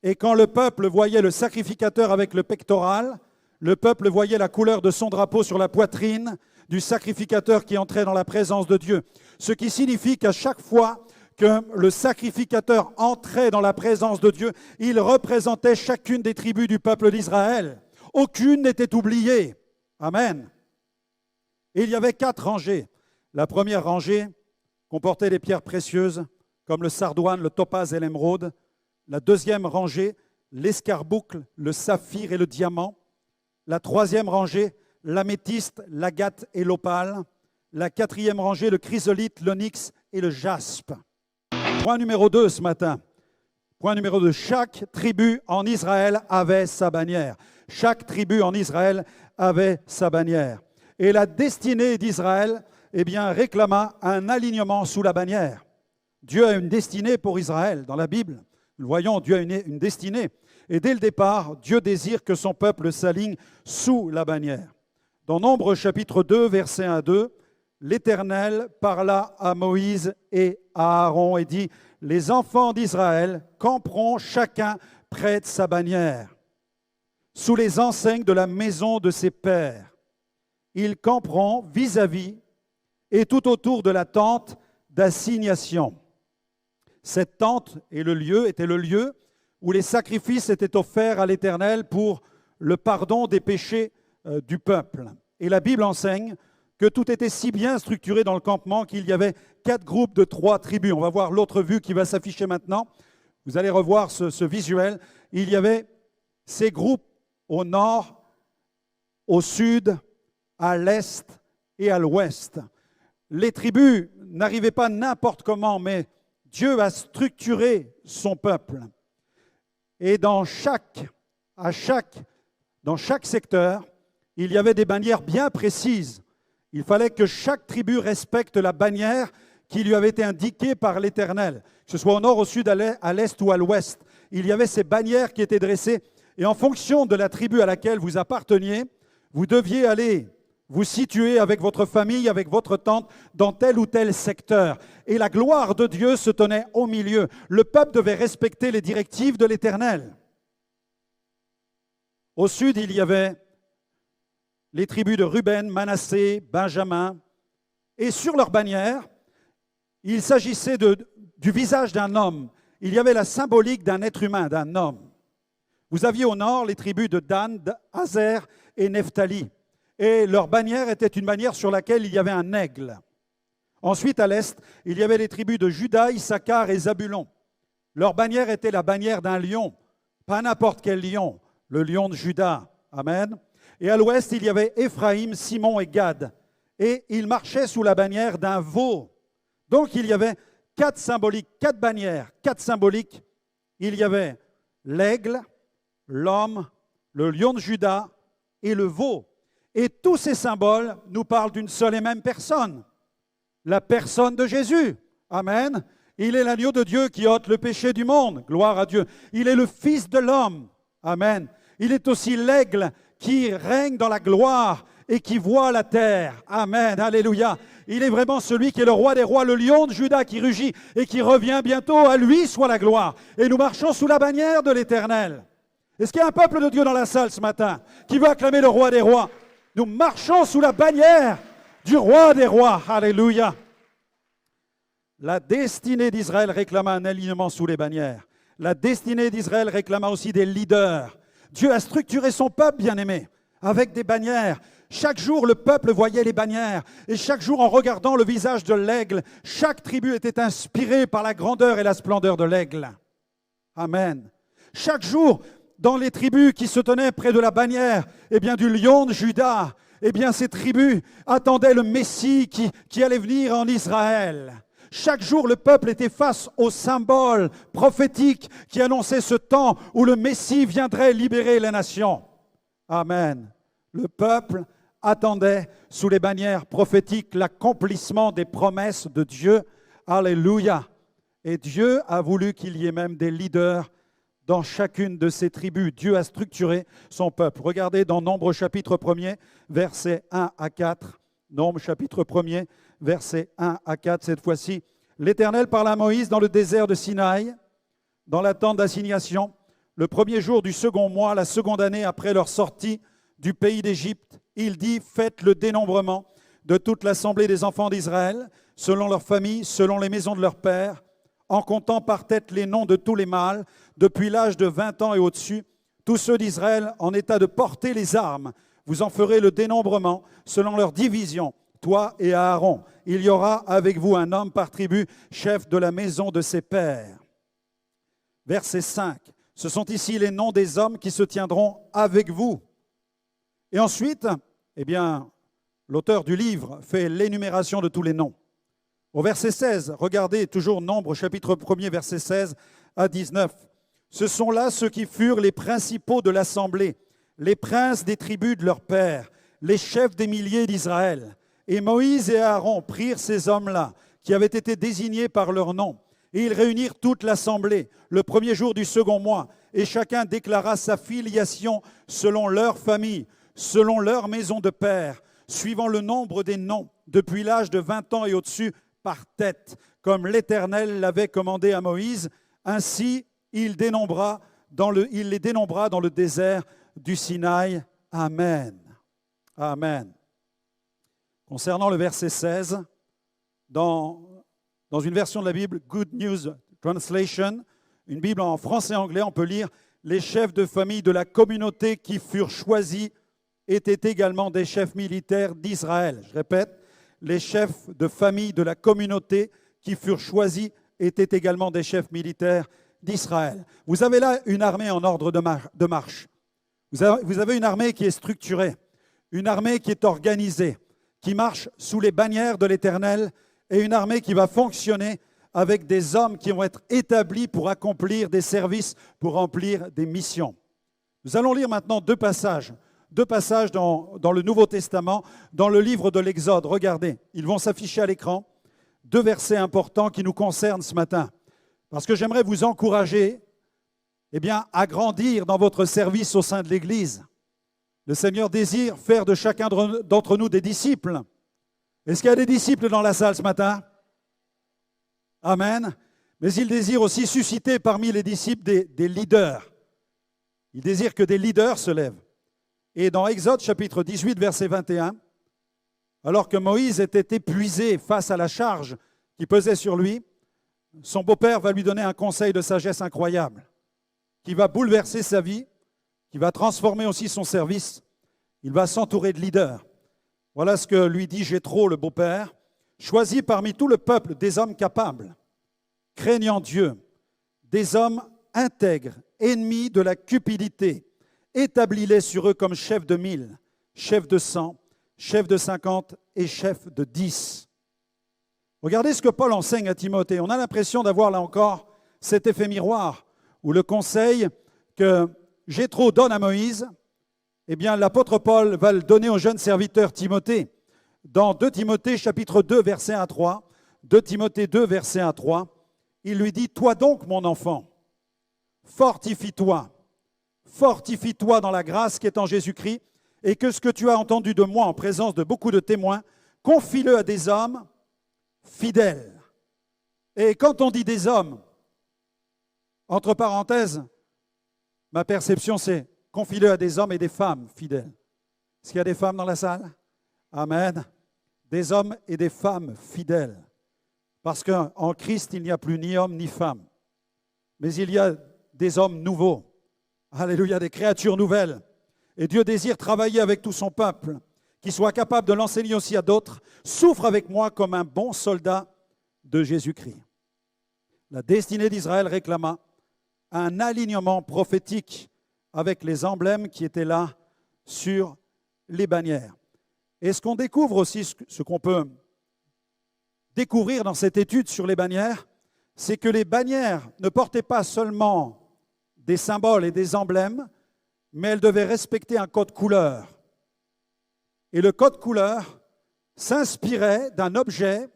A: Et quand le peuple voyait le sacrificateur avec le pectoral, le peuple voyait la couleur de son drapeau sur la poitrine du sacrificateur qui entrait dans la présence de Dieu. Ce qui signifie qu'à chaque fois que le sacrificateur entrait dans la présence de Dieu, il représentait chacune des tribus du peuple d'Israël. Aucune n'était oubliée. Amen. Et il y avait 4 rangées. La première rangée comportait des pierres précieuses comme le sardoine, le topaz et l'émeraude. La deuxième rangée, l'escarboucle, le saphir et le diamant. La troisième rangée, l'améthyste, l'agate et l'opale. La quatrième rangée, le chrysolite, l'onyx et le jaspe. Point numéro 2 ce matin. Point numéro 2. Chaque tribu en Israël avait sa bannière. Chaque tribu en Israël avait sa bannière. Et la destinée d'Israël, eh bien, réclama un alignement sous la bannière. Dieu a une destinée pour Israël dans la Bible. Nous le voyons, Dieu a une destinée. Et dès le départ, Dieu désire que son peuple s'aligne sous la bannière. Dans Nombre chapitre 2, versets 1 à 2, l'Éternel parla à Moïse et à Aaron et dit « Les enfants d'Israël camperont chacun près de sa bannière, sous les enseignes de la maison de ses pères. Ils camperont vis-à-vis et tout autour de la tente d'assignation. » Cette tente était le lieu où les sacrifices étaient offerts à l'Éternel pour le pardon des péchés du peuple. Et la Bible enseigne que tout était si bien structuré dans le campement qu'il y avait 4 groupes de 3 tribus. On va voir l'autre vue qui va s'afficher maintenant. Vous allez revoir ce visuel. Il y avait ces groupes au nord, au sud, à l'est et à l'ouest. Les tribus n'arrivaient pas n'importe comment, mais Dieu a structuré son peuple. Et dans chaque secteur, il y avait des bannières bien précises. Il fallait que chaque tribu respecte la bannière qui lui avait été indiquée par l'Éternel, que ce soit au nord, au sud, à l'est ou à l'ouest. Il y avait ces bannières qui étaient dressées. Et en fonction de la tribu à laquelle vous apparteniez, vous deviez aller vous situez avec votre famille, avec votre tente, dans tel ou tel secteur. Et la gloire de Dieu se tenait au milieu. Le peuple devait respecter les directives de l'Éternel. Au sud, il y avait les tribus de Ruben, Manassé, Benjamin. Et sur leur bannière, il s'agissait du visage d'un homme. Il y avait la symbolique d'un être humain, d'un homme. Vous aviez au nord les tribus de Dan, d'Azer et Nephtali. Et leur bannière était une bannière sur laquelle il y avait un aigle. Ensuite, à l'est, il y avait les tribus de Juda, Issachar et Zabulon. Leur bannière était la bannière d'un lion, pas n'importe quel lion, le lion de Juda. Amen. Et à l'ouest, il y avait Éphraïm, Simon et Gad. Et ils marchaient sous la bannière d'un veau. Donc, il y avait quatre symboliques, quatre bannières, quatre symboliques. Il y avait l'aigle, l'homme, le lion de Juda et le veau. Et tous ces symboles nous parlent d'une seule et même personne, la personne de Jésus. Amen. Il est l'agneau de Dieu qui ôte le péché du monde. Gloire à Dieu. Il est le Fils de l'homme. Amen. Il est aussi l'aigle qui règne dans la gloire et qui voit la terre. Amen. Alléluia. Il est vraiment celui qui est le roi des rois, le lion de Juda qui rugit et qui revient bientôt. À lui soit la gloire. Et nous marchons sous la bannière de l'Éternel. Est-ce qu'il y a un peuple de Dieu dans la salle ce matin qui veut acclamer le roi des rois? Nous marchons sous la bannière du roi des rois. Alléluia. La destinée d'Israël réclama un alignement sous les bannières. La destinée d'Israël réclama aussi des leaders. Dieu a structuré son peuple, bien-aimé, avec des bannières. Chaque jour, le peuple voyait les bannières. Et chaque jour, en regardant le visage de l'aigle, chaque tribu était inspirée par la grandeur et la splendeur de l'aigle. Amen. Chaque jour, dans les tribus qui se tenaient près de la bannière, du lion de Juda, ces tribus attendaient le Messie qui allait venir en Israël. Chaque jour, le peuple était face au symbole prophétique qui annonçait ce temps où le Messie viendrait libérer les nations. Amen. Le peuple attendait sous les bannières prophétiques l'accomplissement des promesses de Dieu. Alléluia. Et Dieu a voulu qu'il y ait même des leaders dans chacune de ces tribus. Dieu a structuré son peuple. Regardez dans Nombre chapitre 1er, versets 1 à 4. Nombre chapitre 1er, versets 1 à 4. Cette fois-ci, l'Éternel parla à Moïse dans le désert de Sinaï, dans la tente d'assignation, le premier jour du second mois, la seconde année après leur sortie du pays d'Égypte. Il dit, faites le dénombrement de toute l'assemblée des enfants d'Israël, selon leurs familles, selon les maisons de leurs pères, en comptant par tête les noms de tous les mâles, depuis l'âge de 20 ans et au-dessus, tous ceux d'Israël en état de porter les armes. Vous en ferez le dénombrement selon leur division, toi et Aaron. Il y aura avec vous un homme par tribu, chef de la maison de ses pères. Verset 5. Ce sont ici les noms des hommes qui se tiendront avec vous. Et ensuite, l'auteur du livre fait l'énumération de tous les noms. Au verset 16, regardez toujours Nombre, chapitre 1er, verset 16 à 19. Ce sont là ceux qui furent les principaux de l'assemblée, les princes des tribus de leurs pères, les chefs des milliers d'Israël. Et Moïse et Aaron prirent ces hommes-là, qui avaient été désignés par leur nom, et ils réunirent toute l'assemblée le premier jour du second mois, et chacun déclara sa filiation selon leur famille, selon leur maison de père, suivant le nombre des noms, depuis l'âge de 20 ans et au-dessus, par tête, comme l'Éternel l'avait commandé à Moïse. Ainsi, il les dénombra dans le désert du Sinaï. Amen. Amen. Concernant le verset 16, dans une version de la Bible, Good News Translation, une Bible en français et anglais, on peut lire « Les chefs de famille de la communauté qui furent choisis étaient également des chefs militaires d'Israël. » Je répète, les chefs de famille de la communauté qui furent choisis étaient également des chefs militaires d'Israël. Vous avez là une armée en ordre de marche. Vous avez une armée qui est structurée, une armée qui est organisée, qui marche sous les bannières de l'Éternel, et une armée qui va fonctionner avec des hommes qui vont être établis pour accomplir des services, pour remplir des missions. Nous allons lire maintenant deux passages dans le Nouveau Testament, dans le livre de l'Exode. Regardez, ils vont s'afficher à l'écran. Deux versets importants qui nous concernent ce matin. Parce que j'aimerais vous encourager à grandir dans votre service au sein de l'Église. Le Seigneur désire faire de chacun d'entre nous des disciples. Est-ce qu'il y a des disciples dans la salle ce matin? Amen. Mais il désire aussi susciter parmi les disciples des leaders. Il désire que des leaders se lèvent. Et dans Exode chapitre 18, verset 21, alors que Moïse était épuisé face à la charge qui pesait sur lui, son beau-père va lui donner un conseil de sagesse incroyable, qui va bouleverser sa vie, qui va transformer aussi son service. Il va s'entourer de leaders. Voilà ce que lui dit Jéthro, le beau-père. Choisis parmi tout le peuple des hommes capables, craignant Dieu, des hommes intègres, ennemis de la cupidité. Établis-les sur eux comme chefs de 1000, chefs de 100, chefs de 50 et chefs de 10. Regardez ce que Paul enseigne à Timothée. On a l'impression d'avoir là encore cet effet miroir où le conseil que Jéthro donne à Moïse, eh bien l'apôtre Paul va le donner au jeune serviteur Timothée. Dans 2 Timothée chapitre 2 verset 1 à 3, 2 Timothée 2 verset 1 à 3, il lui dit « Toi donc mon enfant, fortifie-toi dans la grâce qui est en Jésus-Christ et que ce que tu as entendu de moi en présence de beaucoup de témoins, confie-le à des hommes fidèles. » Et quand on dit des hommes, entre parenthèses, ma perception c'est confie-le à des hommes et des femmes fidèles. Est-ce qu'il y a des femmes dans la salle? Amen. Des hommes et des femmes fidèles. Parce qu'en Christ, il n'y a plus ni homme ni femme. Mais il y a des hommes nouveaux. Alléluia, des créatures nouvelles. Et Dieu désire travailler avec tout son peuple, qui soit capable de l'enseigner aussi à d'autres. Souffre avec moi comme un bon soldat de Jésus-Christ. La destinée d'Israël réclama un alignement prophétique avec les emblèmes qui étaient là sur les bannières. Et ce qu'on découvre aussi, ce qu'on peut découvrir dans cette étude sur les bannières, c'est que les bannières ne portaient pas seulement des symboles et des emblèmes, mais elles devaient respecter un code couleur. Et le code couleur s'inspirait d'un objet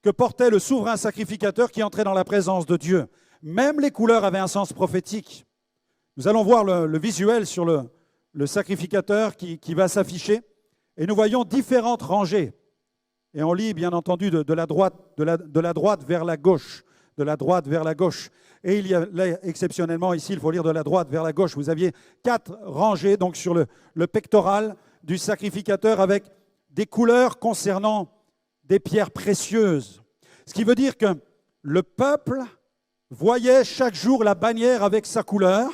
A: que portait le souverain sacrificateur qui entrait dans la présence de Dieu. Même les couleurs avaient un sens prophétique. Nous allons voir le visuel sur le sacrificateur qui va s'afficher. Et nous voyons différentes rangées. Et on lit, bien entendu, de la droite vers la gauche. De la droite vers la gauche. Et il y a là, exceptionnellement, ici, il faut lire de la droite vers la gauche. Vous aviez 4 rangées donc, sur le pectoral du sacrificateur avec des couleurs concernant des pierres précieuses. Ce qui veut dire que le peuple voyait chaque jour la bannière avec sa couleur.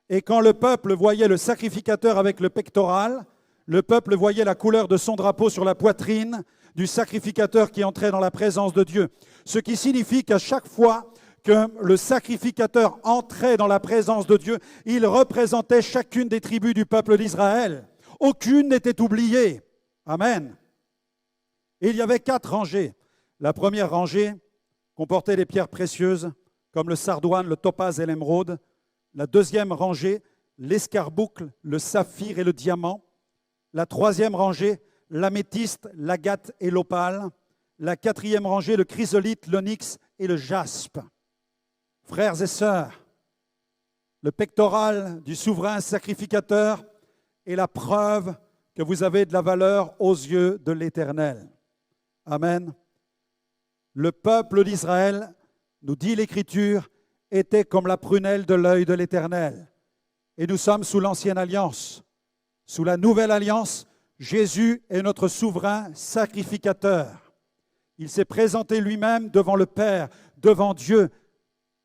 A: Et quand le peuple voyait le sacrificateur avec le pectoral, le peuple voyait la couleur de son drapeau sur la poitrine du sacrificateur qui entrait dans la présence de Dieu. Ce qui signifie qu'à chaque fois que le sacrificateur entrait dans la présence de Dieu, il représentait chacune des tribus du peuple d'Israël. Aucune n'était oubliée. Amen. Et il y avait 4 rangées. La première rangée comportait des pierres précieuses comme le sardoine, le topaz et l'émeraude. La deuxième rangée, l'escarboucle, le saphir et le diamant. La troisième rangée, l'améthyste, l'agate et l'opale. La quatrième rangée, le chrysolite, l'onyx et le jaspe. Frères et sœurs, le pectoral du souverain sacrificateur est la preuve que vous avez de la valeur aux yeux de l'Éternel. Amen. Le peuple d'Israël, nous dit l'Écriture, était comme la prunelle de l'œil de l'Éternel. Et nous sommes sous l'ancienne alliance. Sous la nouvelle alliance, Jésus est notre souverain sacrificateur. Il s'est présenté lui-même devant le Père, devant Dieu,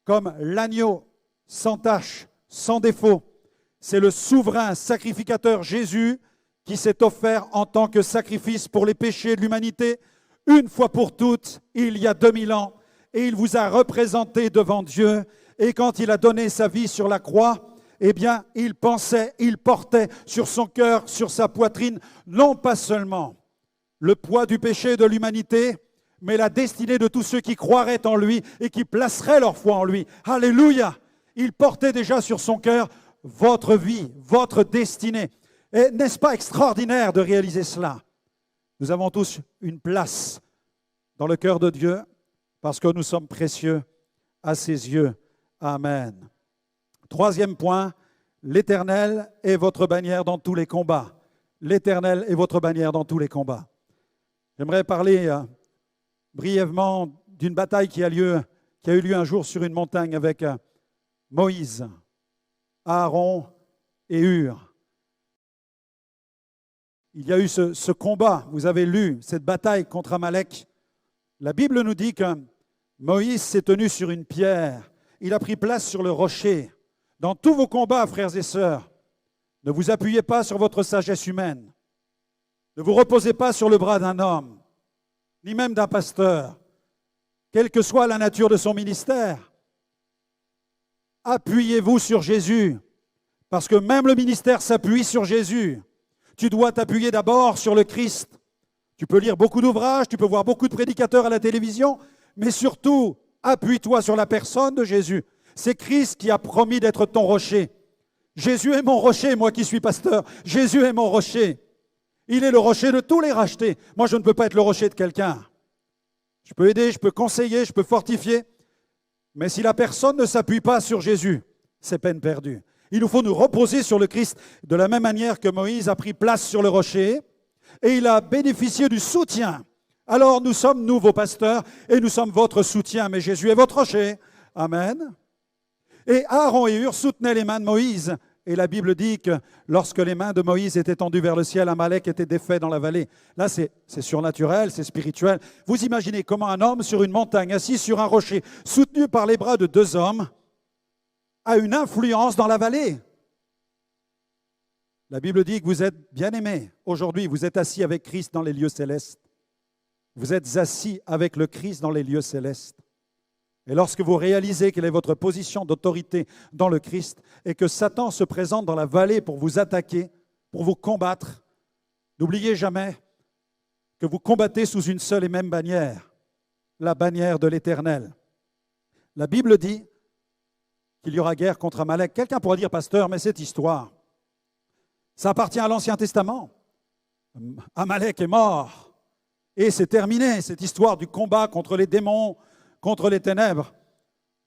A: comme l'agneau sans tache, sans défaut. C'est le souverain sacrificateur Jésus qui s'est offert en tant que sacrifice pour les péchés de l'humanité, une fois pour toutes, il y a 2000 ans. Et il vous a représenté devant Dieu. Et quand il a donné sa vie sur la croix, eh bien, il pensait, il portait sur son cœur, sur sa poitrine, non pas seulement le poids du péché de l'humanité, mais la destinée de tous ceux qui croiraient en lui et qui placeraient leur foi en lui. Alléluia! Il portait déjà sur son cœur votre vie, votre destinée. Et n'est-ce pas extraordinaire de réaliser cela? Nous avons tous une place dans le cœur de Dieu parce que nous sommes précieux à ses yeux. Amen. Troisième point, L'Éternel est votre bannière dans tous les combats. L'Éternel est votre bannière dans tous les combats. J'aimerais parler brièvement d'une bataille qui a eu lieu un jour sur une montagne avec Moïse, Aaron et Hur. Il y a eu ce combat, vous avez lu, cette bataille contre Amalek. La Bible nous dit que Moïse s'est tenu sur une pierre, il a pris place sur le rocher. Dans tous vos combats, frères et sœurs, ne vous appuyez pas sur votre sagesse humaine. Ne vous reposez pas sur le bras d'un homme, ni même d'un pasteur, quelle que soit la nature de son ministère. Appuyez-vous sur Jésus, parce que même le ministère s'appuie sur Jésus. Tu dois t'appuyer d'abord sur le Christ. Tu peux lire beaucoup d'ouvrages, tu peux voir beaucoup de prédicateurs à la télévision, mais surtout, appuie-toi sur la personne de Jésus. C'est Christ qui a promis d'être ton rocher. Jésus est mon rocher, moi qui suis pasteur. Jésus est mon rocher. Il est le rocher de tous les rachetés. Moi, je ne peux pas être le rocher de quelqu'un. Je peux aider, je peux conseiller, je peux fortifier. Mais si la personne ne s'appuie pas sur Jésus, c'est peine perdue. Il nous faut nous reposer sur le Christ de la même manière que Moïse a pris place sur le rocher et il a bénéficié du soutien. Alors nous sommes, nous, vos pasteurs, et nous sommes votre soutien, mais Jésus est votre rocher. Amen. Et Aaron et Hur soutenaient les mains de Moïse. Et la Bible dit que lorsque les mains de Moïse étaient tendues vers le ciel, Amalek était défait dans la vallée. Là, c'est surnaturel, c'est spirituel. Vous imaginez comment un homme sur une montagne, assis sur un rocher, soutenu par les bras de deux hommes, a une influence dans la vallée. La Bible dit que vous êtes bien-aimés. Aujourd'hui, vous êtes assis avec Christ dans les lieux célestes. Vous êtes assis avec le Christ dans les lieux célestes. Et lorsque vous réalisez quelle est votre position d'autorité dans le Christ et que Satan se présente dans la vallée pour vous attaquer, pour vous combattre, n'oubliez jamais que vous combattez sous une seule et même bannière, la bannière de l'Éternel. La Bible dit qu'il y aura guerre contre Amalek. Quelqu'un pourra dire, pasteur, mais cette histoire, ça appartient à l'Ancien Testament. Amalek est mort et c'est terminé, cette histoire du combat contre les démons, contre les ténèbres.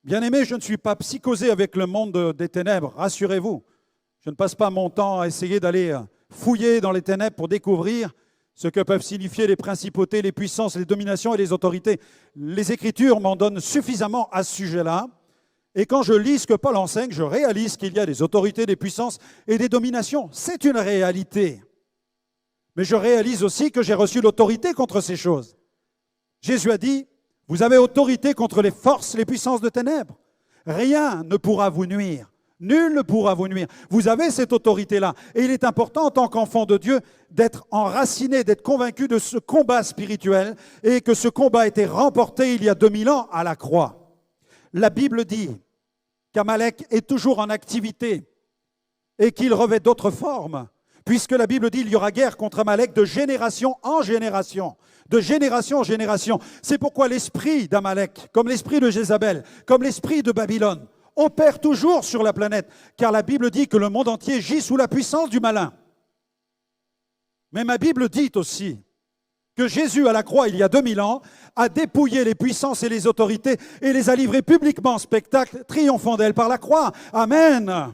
A: Bien-aimé, je ne suis pas psychosé avec le monde des ténèbres, rassurez-vous. Je ne passe pas mon temps à essayer d'aller fouiller dans les ténèbres pour découvrir ce que peuvent signifier les principautés, les puissances, les dominations et les autorités. Les Écritures m'en donnent suffisamment à ce sujet-là. Et quand je lis ce que Paul enseigne, je réalise qu'il y a des autorités, des puissances et des dominations. C'est une réalité. Mais je réalise aussi que j'ai reçu l'autorité contre ces choses. Jésus a dit, vous avez autorité contre les forces, les puissances de ténèbres. Rien ne pourra vous nuire. Nul ne pourra vous nuire. Vous avez cette autorité-là. Et il est important, en tant qu'enfant de Dieu, d'être enraciné, d'être convaincu de ce combat spirituel et que ce combat a été remporté il y a 2000 ans à la croix. La Bible dit qu'Amalek est toujours en activité et qu'il revêt d'autres formes, puisque la Bible dit qu'il y aura guerre contre Amalek de génération en génération. De génération en génération. C'est pourquoi l'esprit d'Amalek, comme l'esprit de Jézabel, comme l'esprit de Babylone, opère toujours sur la planète, car la Bible dit que le monde entier gît sous la puissance du malin. Mais ma Bible dit aussi que Jésus à la croix, il y a 2000 ans, a dépouillé les puissances et les autorités et les a livrées publiquement en spectacle, triomphant d'elles par la croix. Amen.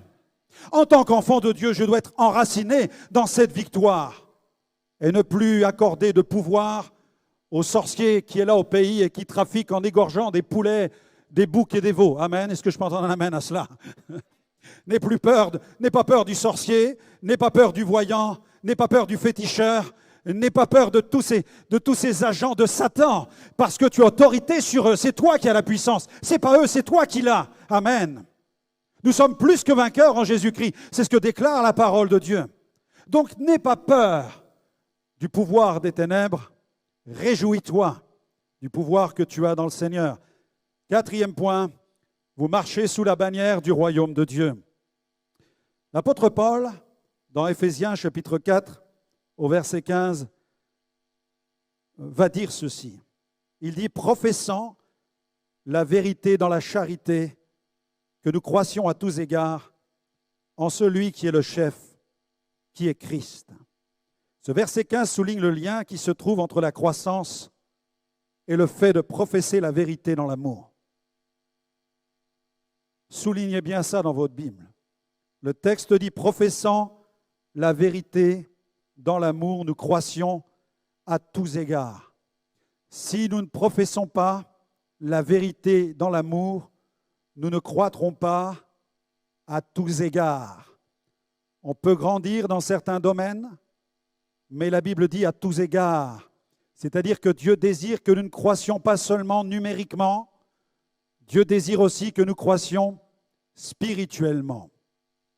A: En tant qu'enfant de Dieu, je dois être enraciné dans cette victoire et ne plus accorder de pouvoir au sorcier qui est là au pays et qui trafique en égorgeant des poulets, des boucs et des veaux. Amen. Est-ce que je peux entendre un amen à cela? N'aie pas peur du sorcier, n'aie pas peur du voyant, n'aie pas peur du féticheur, n'aie pas peur de tous ces agents de Satan, parce que tu as autorité sur eux. C'est toi qui as la puissance. C'est pas eux, c'est toi qui l'as. Amen. Nous sommes plus que vainqueurs en Jésus-Christ. C'est ce que déclare la parole de Dieu. Donc n'aie pas peur du pouvoir des ténèbres. Réjouis-toi du pouvoir que tu as dans le Seigneur. 4e point, vous marchez sous la bannière du royaume de Dieu. L'apôtre Paul, dans Éphésiens chapitre 4, au verset 15, va dire ceci. Il dit, professant la vérité dans la charité, que nous croissions à tous égards en celui qui est le chef, qui est Christ. Ce verset 15 souligne le lien qui se trouve entre la croissance et le fait de professer la vérité dans l'amour. Soulignez bien ça dans votre Bible. Le texte dit, professant la vérité dans l'amour, nous croissions à tous égards. Si nous ne professons pas la vérité dans l'amour, nous ne croîtrons pas à tous égards. On peut grandir dans certains domaines, mais la Bible dit à tous égards. C'est-à-dire que Dieu désire que nous ne croissions pas seulement numériquement, Dieu désire aussi que nous croissions spirituellement.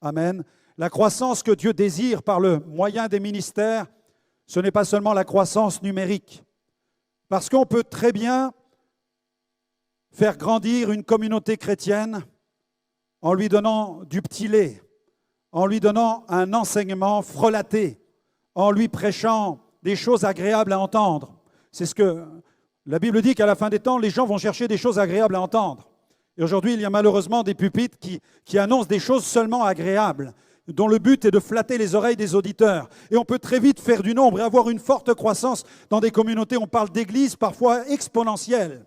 A: Amen. La croissance que Dieu désire par le moyen des ministères, ce n'est pas seulement la croissance numérique. Parce qu'on peut très bien faire grandir une communauté chrétienne en lui donnant du petit lait, en lui donnant un enseignement frelaté, en lui prêchant des choses agréables à entendre. C'est ce que la Bible dit, qu'à la fin des temps, les gens vont chercher des choses agréables à entendre. Et aujourd'hui, il y a malheureusement des pupitres qui annoncent des choses seulement agréables, dont le but est de flatter les oreilles des auditeurs. Et on peut très vite faire du nombre et avoir une forte croissance dans des communautés. On parle d'églises parfois exponentielles.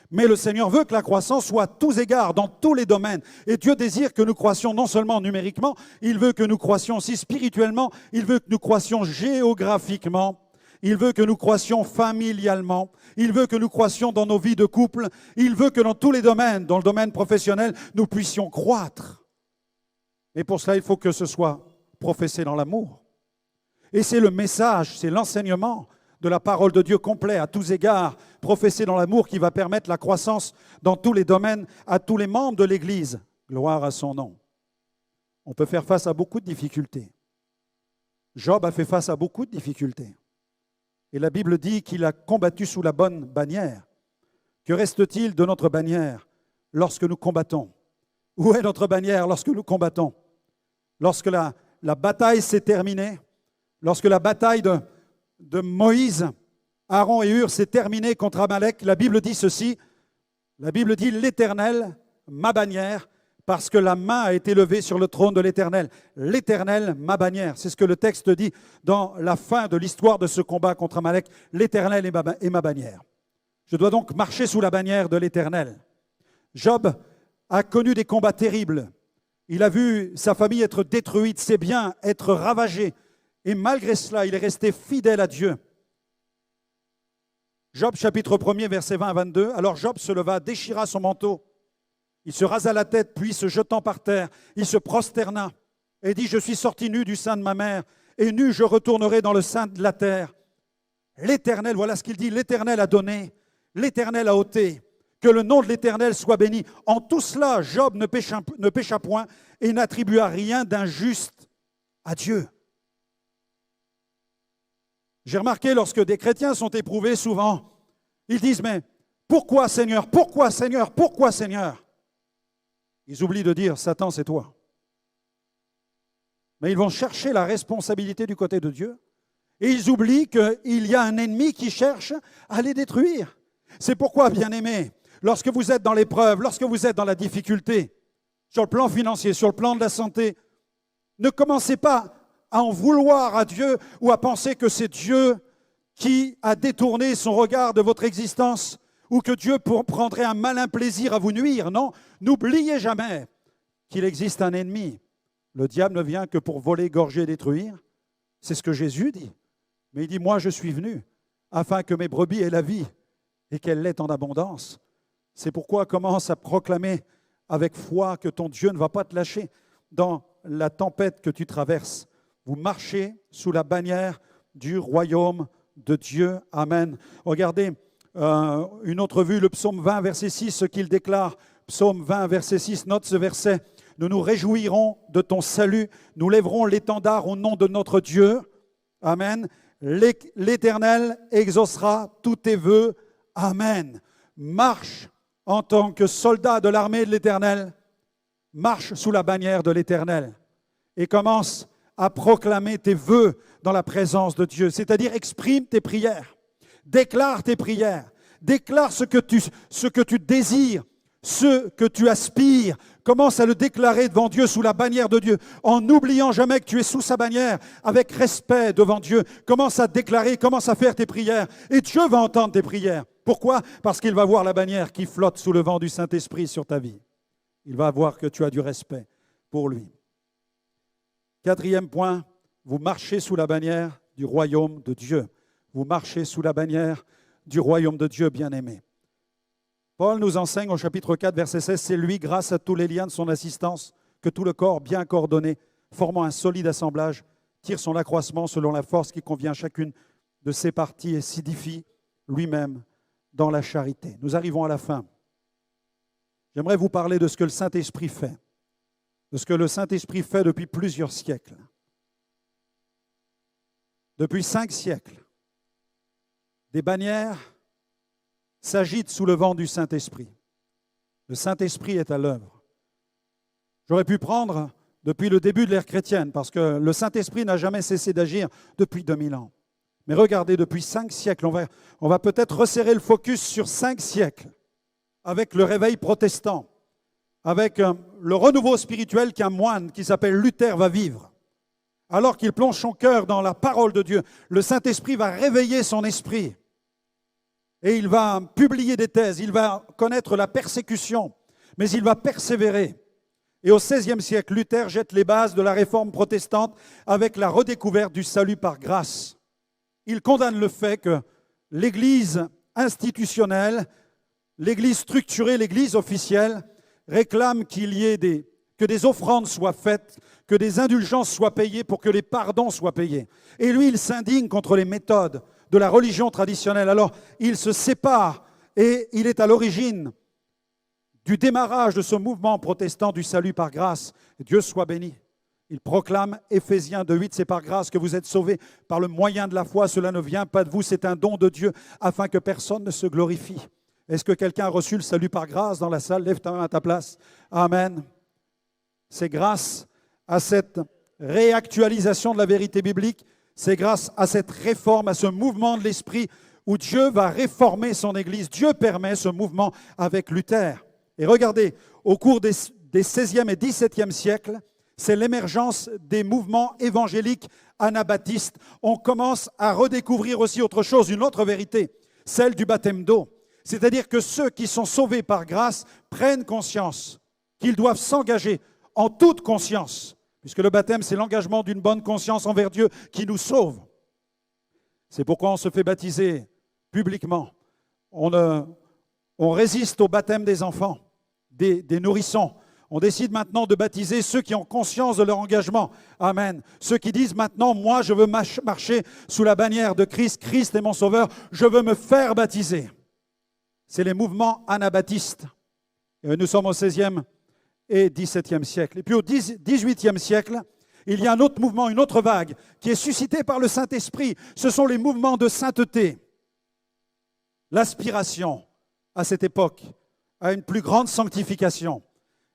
A: Mais le Seigneur veut que la croissance soit à tous égards, dans tous les domaines. Et Dieu désire que nous croissions non seulement numériquement, il veut que nous croissions aussi spirituellement, il veut que nous croissions géographiquement, il veut que nous croissions familialement, il veut que nous croissions dans nos vies de couple, il veut que dans tous les domaines, dans le domaine professionnel, nous puissions croître. Et pour cela, il faut que ce soit professé dans l'amour. Et c'est le message, c'est l'enseignement de la parole de Dieu complet, à tous égards, professé dans l'amour, qui va permettre la croissance dans tous les domaines, à tous les membres de l'Église. Gloire à son nom. On peut faire face à beaucoup de difficultés. Job a fait face à beaucoup de difficultés. Et la Bible dit qu'il a combattu sous la bonne bannière. Que reste-t-il de notre bannière lorsque nous combattons? Où est notre bannière lorsque nous combattons? Lorsque la bataille s'est terminée, lorsque la bataille de Moïse, Aaron et Hur s'est terminée contre Amalek, la Bible dit ceci, la Bible dit « L'Éternel, ma bannière », parce que la main a été levée sur le trône de l'Éternel. L'Éternel, ma bannière. C'est ce que le texte dit dans la fin de l'histoire de ce combat contre Amalek. L'Éternel est ma bannière. Je dois donc marcher sous la bannière de l'Éternel. Job a connu des combats terribles. Il a vu sa famille être détruite, ses biens être ravagés. Et malgré cela, il est resté fidèle à Dieu. Job chapitre 1er, versets 20 à 22. Alors Job se leva, déchira son manteau. Il se rasa la tête, puis se jetant par terre, il se prosterna et dit « Je suis sorti nu du sein de ma mère, et nu je retournerai dans le sein de la terre. L'Éternel, voilà ce qu'il dit, l'Éternel a donné, l'Éternel a ôté, que le nom de l'Éternel soit béni. » En tout cela, Job ne pécha point et n'attribua rien d'injuste à Dieu. J'ai remarqué, lorsque des chrétiens sont éprouvés, souvent, ils disent « Mais pourquoi Seigneur? Pourquoi Seigneur? Pourquoi Seigneur ?» Ils oublient de dire « Satan, c'est toi ». Mais ils vont chercher la responsabilité du côté de Dieu et ils oublient qu'il y a un ennemi qui cherche à les détruire. C'est pourquoi, bien-aimés, lorsque vous êtes dans l'épreuve, lorsque vous êtes dans la difficulté, sur le plan financier, sur le plan de la santé, ne commencez pas à en vouloir à Dieu ou à penser que c'est Dieu qui a détourné son regard de votre existence ou que Dieu prendrait un malin plaisir à vous nuire. Non, n'oubliez jamais qu'il existe un ennemi. Le diable ne vient que pour voler, égorger et détruire. C'est ce que Jésus dit. Mais il dit, moi je suis venu afin que mes brebis aient la vie et qu'elle l'ait en abondance. C'est pourquoi commence à proclamer avec foi que ton Dieu ne va pas te lâcher dans la tempête que tu traverses. Vous marchez sous la bannière du royaume de Dieu. Amen. Regardez une autre vue, le psaume 20, verset 6, ce qu'il déclare. Psaume 20, verset 6, note ce verset. Nous nous réjouirons de ton salut, nous lèverons l'étendard au nom de notre Dieu. Amen. L'Éternel exaucera tous tes vœux. Amen. Marche en tant que soldat de l'armée de l'Éternel. Marche sous la bannière de l'Éternel et commence à proclamer tes vœux dans la présence de Dieu. C'est-à-dire exprime tes prières, déclare tes prières, déclare ce que tu désires, ce que tu aspires. Commence à le déclarer devant Dieu sous la bannière de Dieu, en n'oubliant jamais que tu es sous sa bannière, avec respect devant Dieu. Commence à déclarer, commence à faire tes prières et Dieu va entendre tes prières. Pourquoi? Parce qu'il va voir la bannière qui flotte sous le vent du Saint-Esprit sur ta vie. Il va voir que tu as du respect pour lui. Quatrième point, vous marchez sous la bannière du royaume de Dieu. Vous marchez sous la bannière du royaume de Dieu, bien-aimé. Paul nous enseigne au chapitre 4, verset 16, « C'est lui, grâce à tous les liens de son assistance, que tout le corps, bien coordonné, formant un solide assemblage, tire son accroissement selon la force qui convient à chacune de ses parties et s'édifie lui-même dans la charité. » Nous arrivons à la fin. J'aimerais vous parler de ce que le Saint-Esprit fait, de ce que le Saint-Esprit fait depuis plusieurs siècles. Depuis 5 siècles, des bannières s'agitent sous le vent du Saint-Esprit. Le Saint-Esprit est à l'œuvre. J'aurais pu prendre depuis le début de l'ère chrétienne, parce que le Saint-Esprit n'a jamais cessé d'agir depuis 2000 ans. Mais regardez, depuis 5 siècles, on va peut-être resserrer le focus sur 5 siècles, avec le réveil protestant, avec le renouveau spirituel qu'un moine qui s'appelle Luther va vivre. Alors qu'il plonge son cœur dans la parole de Dieu, le Saint-Esprit va réveiller son esprit. Et il va publier des thèses, il va connaître la persécution, mais il va persévérer. Et au XVIe siècle, Luther jette les bases de la réforme protestante avec la redécouverte du salut par grâce. Il condamne le fait que l'Église institutionnelle, l'Église structurée, l'Église officielle, réclame que des offrandes soient faites, que des indulgences soient payées pour que les pardons soient payés. Et lui, il s'indigne contre les méthodes de la religion traditionnelle. Alors, il se sépare et il est à l'origine du démarrage de ce mouvement protestant du salut par grâce. Dieu soit béni. Il proclame, Éphésiens 2:8, c'est par grâce que vous êtes sauvés par le moyen de la foi. Cela ne vient pas de vous, c'est un don de Dieu, afin que personne ne se glorifie. Est-ce que quelqu'un a reçu le salut par grâce dans la salle? Lève ta main à ta place. Amen. C'est grâce à cette réactualisation de la vérité biblique, c'est grâce à cette réforme, à ce mouvement de l'Esprit où Dieu va réformer son Église. Dieu permet ce mouvement avec Luther. Et regardez, au cours des 16e et 17e siècles, c'est l'émergence des mouvements évangéliques anabaptistes. On commence à redécouvrir aussi autre chose, une autre vérité, celle du baptême d'eau. C'est-à-dire que ceux qui sont sauvés par grâce prennent conscience qu'ils doivent s'engager en toute conscience, puisque le baptême, c'est l'engagement d'une bonne conscience envers Dieu qui nous sauve. C'est pourquoi on se fait baptiser publiquement. On résiste au baptême des enfants, des nourrissons. On décide maintenant de baptiser ceux qui ont conscience de leur engagement. Amen. Ceux qui disent maintenant, moi, je veux marcher sous la bannière de Christ. Christ est mon sauveur. Je veux me faire baptiser. C'est les mouvements anabaptistes. Nous sommes au XVIe et XVIIe siècle. Et puis au XVIIIe siècle, il y a un autre mouvement, une autre vague, qui est suscitée par le Saint-Esprit. Ce sont les mouvements de sainteté. L'aspiration, à cette époque, à une plus grande sanctification.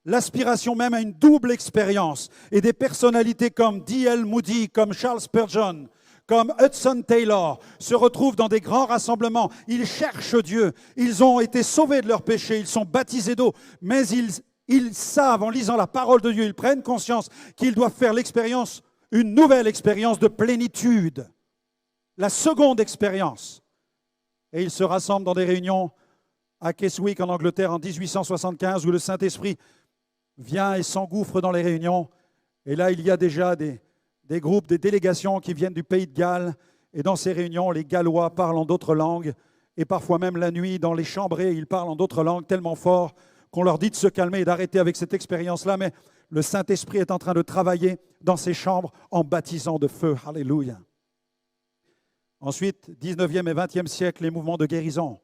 A: L'aspiration même à une double expérience. Et des personnalités comme D.L. Moody, comme Charles Spurgeon, comme Hudson Taylor, se retrouvent dans des grands rassemblements. Ils cherchent Dieu. Ils ont été sauvés de leurs péchés. Ils sont baptisés d'eau. Mais ils savent, en lisant la parole de Dieu, ils prennent conscience qu'ils doivent faire l'expérience, une nouvelle expérience de plénitude. La seconde expérience. Et ils se rassemblent dans des réunions à Keswick, en Angleterre, en 1875, où le Saint-Esprit vient et s'engouffre dans les réunions. Et là, il y a déjà des groupes, des délégations qui viennent du pays de Galles. Et dans ces réunions, les Gallois parlent en d'autres langues. Et parfois même la nuit, dans les chambrées, ils parlent en d'autres langues tellement fort qu'on leur dit de se calmer et d'arrêter avec cette expérience-là. Mais le Saint-Esprit est en train de travailler dans ces chambres en baptisant de feu. Alléluia. Ensuite, 19e et 20e siècle, les mouvements de guérison.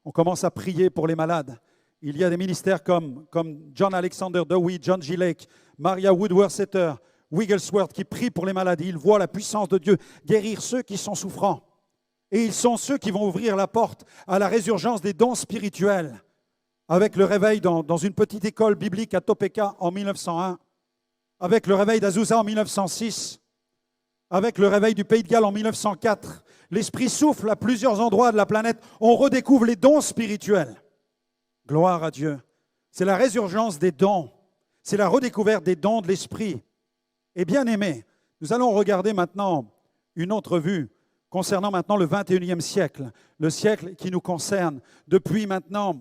A: On commence à prier pour les malades. Il y a des ministères comme John Alexander Dowie, John G. Lake, Maria Woodworth-Setter, Wigglesworth qui prient pour les malades. Ils voient la puissance de Dieu guérir ceux qui sont souffrants. Et ils sont ceux qui vont ouvrir la porte à la résurgence des dons spirituels. Avec le réveil dans une petite école biblique à Topeka en 1901, avec le réveil d'Azusa en 1906, avec le réveil du Pays de Galles en 1904. L'Esprit souffle à plusieurs endroits de la planète. On redécouvre les dons spirituels. Gloire à Dieu. C'est la résurgence des dons. C'est la redécouverte des dons de l'Esprit. Et bien aimés, nous allons regarder maintenant une autre vue concernant maintenant le 21e siècle, le siècle qui nous concerne depuis maintenant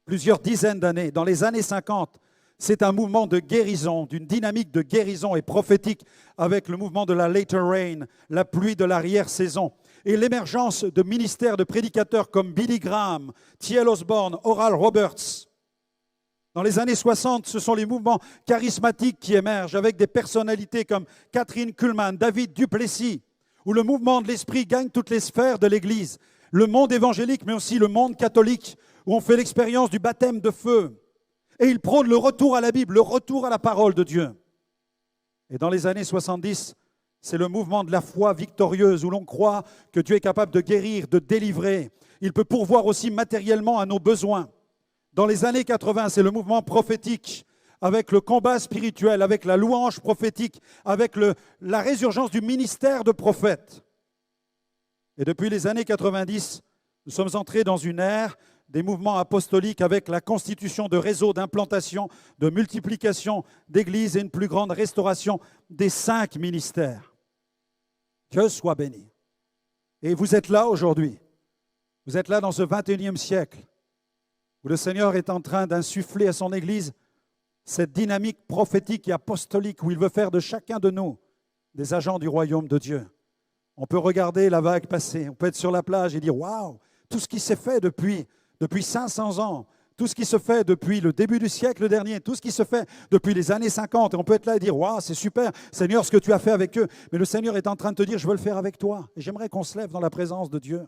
A: plusieurs dizaines d'années. Dans les années 50, C'est un mouvement de guérison, d'une dynamique de guérison et prophétique avec le mouvement de la later rain, la pluie de l'arrière-saison. Et l'émergence de ministères de prédicateurs comme Billy Graham, T.L. Osborne, Oral Roberts. Dans les années 60, ce sont les mouvements charismatiques qui émergent avec des personnalités comme Catherine Kuhlman, David Duplessis, où le mouvement de l'esprit gagne toutes les sphères de l'Église. Le monde évangélique, mais aussi le monde catholique, où on fait l'expérience du baptême de feu. Et il prône le retour à la Bible, le retour à la parole de Dieu. Et dans les années 70, c'est le mouvement de la foi victorieuse où l'on croit que Dieu est capable de guérir, de délivrer. Il peut pourvoir aussi matériellement à nos besoins. Dans les années 80, c'est le mouvement prophétique avec le combat spirituel, avec la louange prophétique, avec la résurgence du ministère de prophète. Et depuis les années 90, nous sommes entrés dans une ère des mouvements apostoliques avec la constitution de réseaux d'implantation, de multiplication d'églises et une plus grande restauration des 5 ministères. Dieu soit béni. Et vous êtes là aujourd'hui. Vous êtes là dans ce 21e siècle où le Seigneur est en train d'insuffler à son Église cette dynamique prophétique et apostolique où il veut faire de chacun de nous des agents du royaume de Dieu. On peut regarder la vague passer, on peut être sur la plage et dire « Waouh, tout ce qui s'est fait depuis 500 ans, tout ce qui se fait depuis le début du siècle dernier, tout ce qui se fait depuis les années 50. » Et on peut être là et dire « Waouh, c'est super, Seigneur, ce que tu as fait avec eux. » Mais le Seigneur est en train de te dire « Je veux le faire avec toi. » Et j'aimerais qu'on se lève dans la présence de Dieu.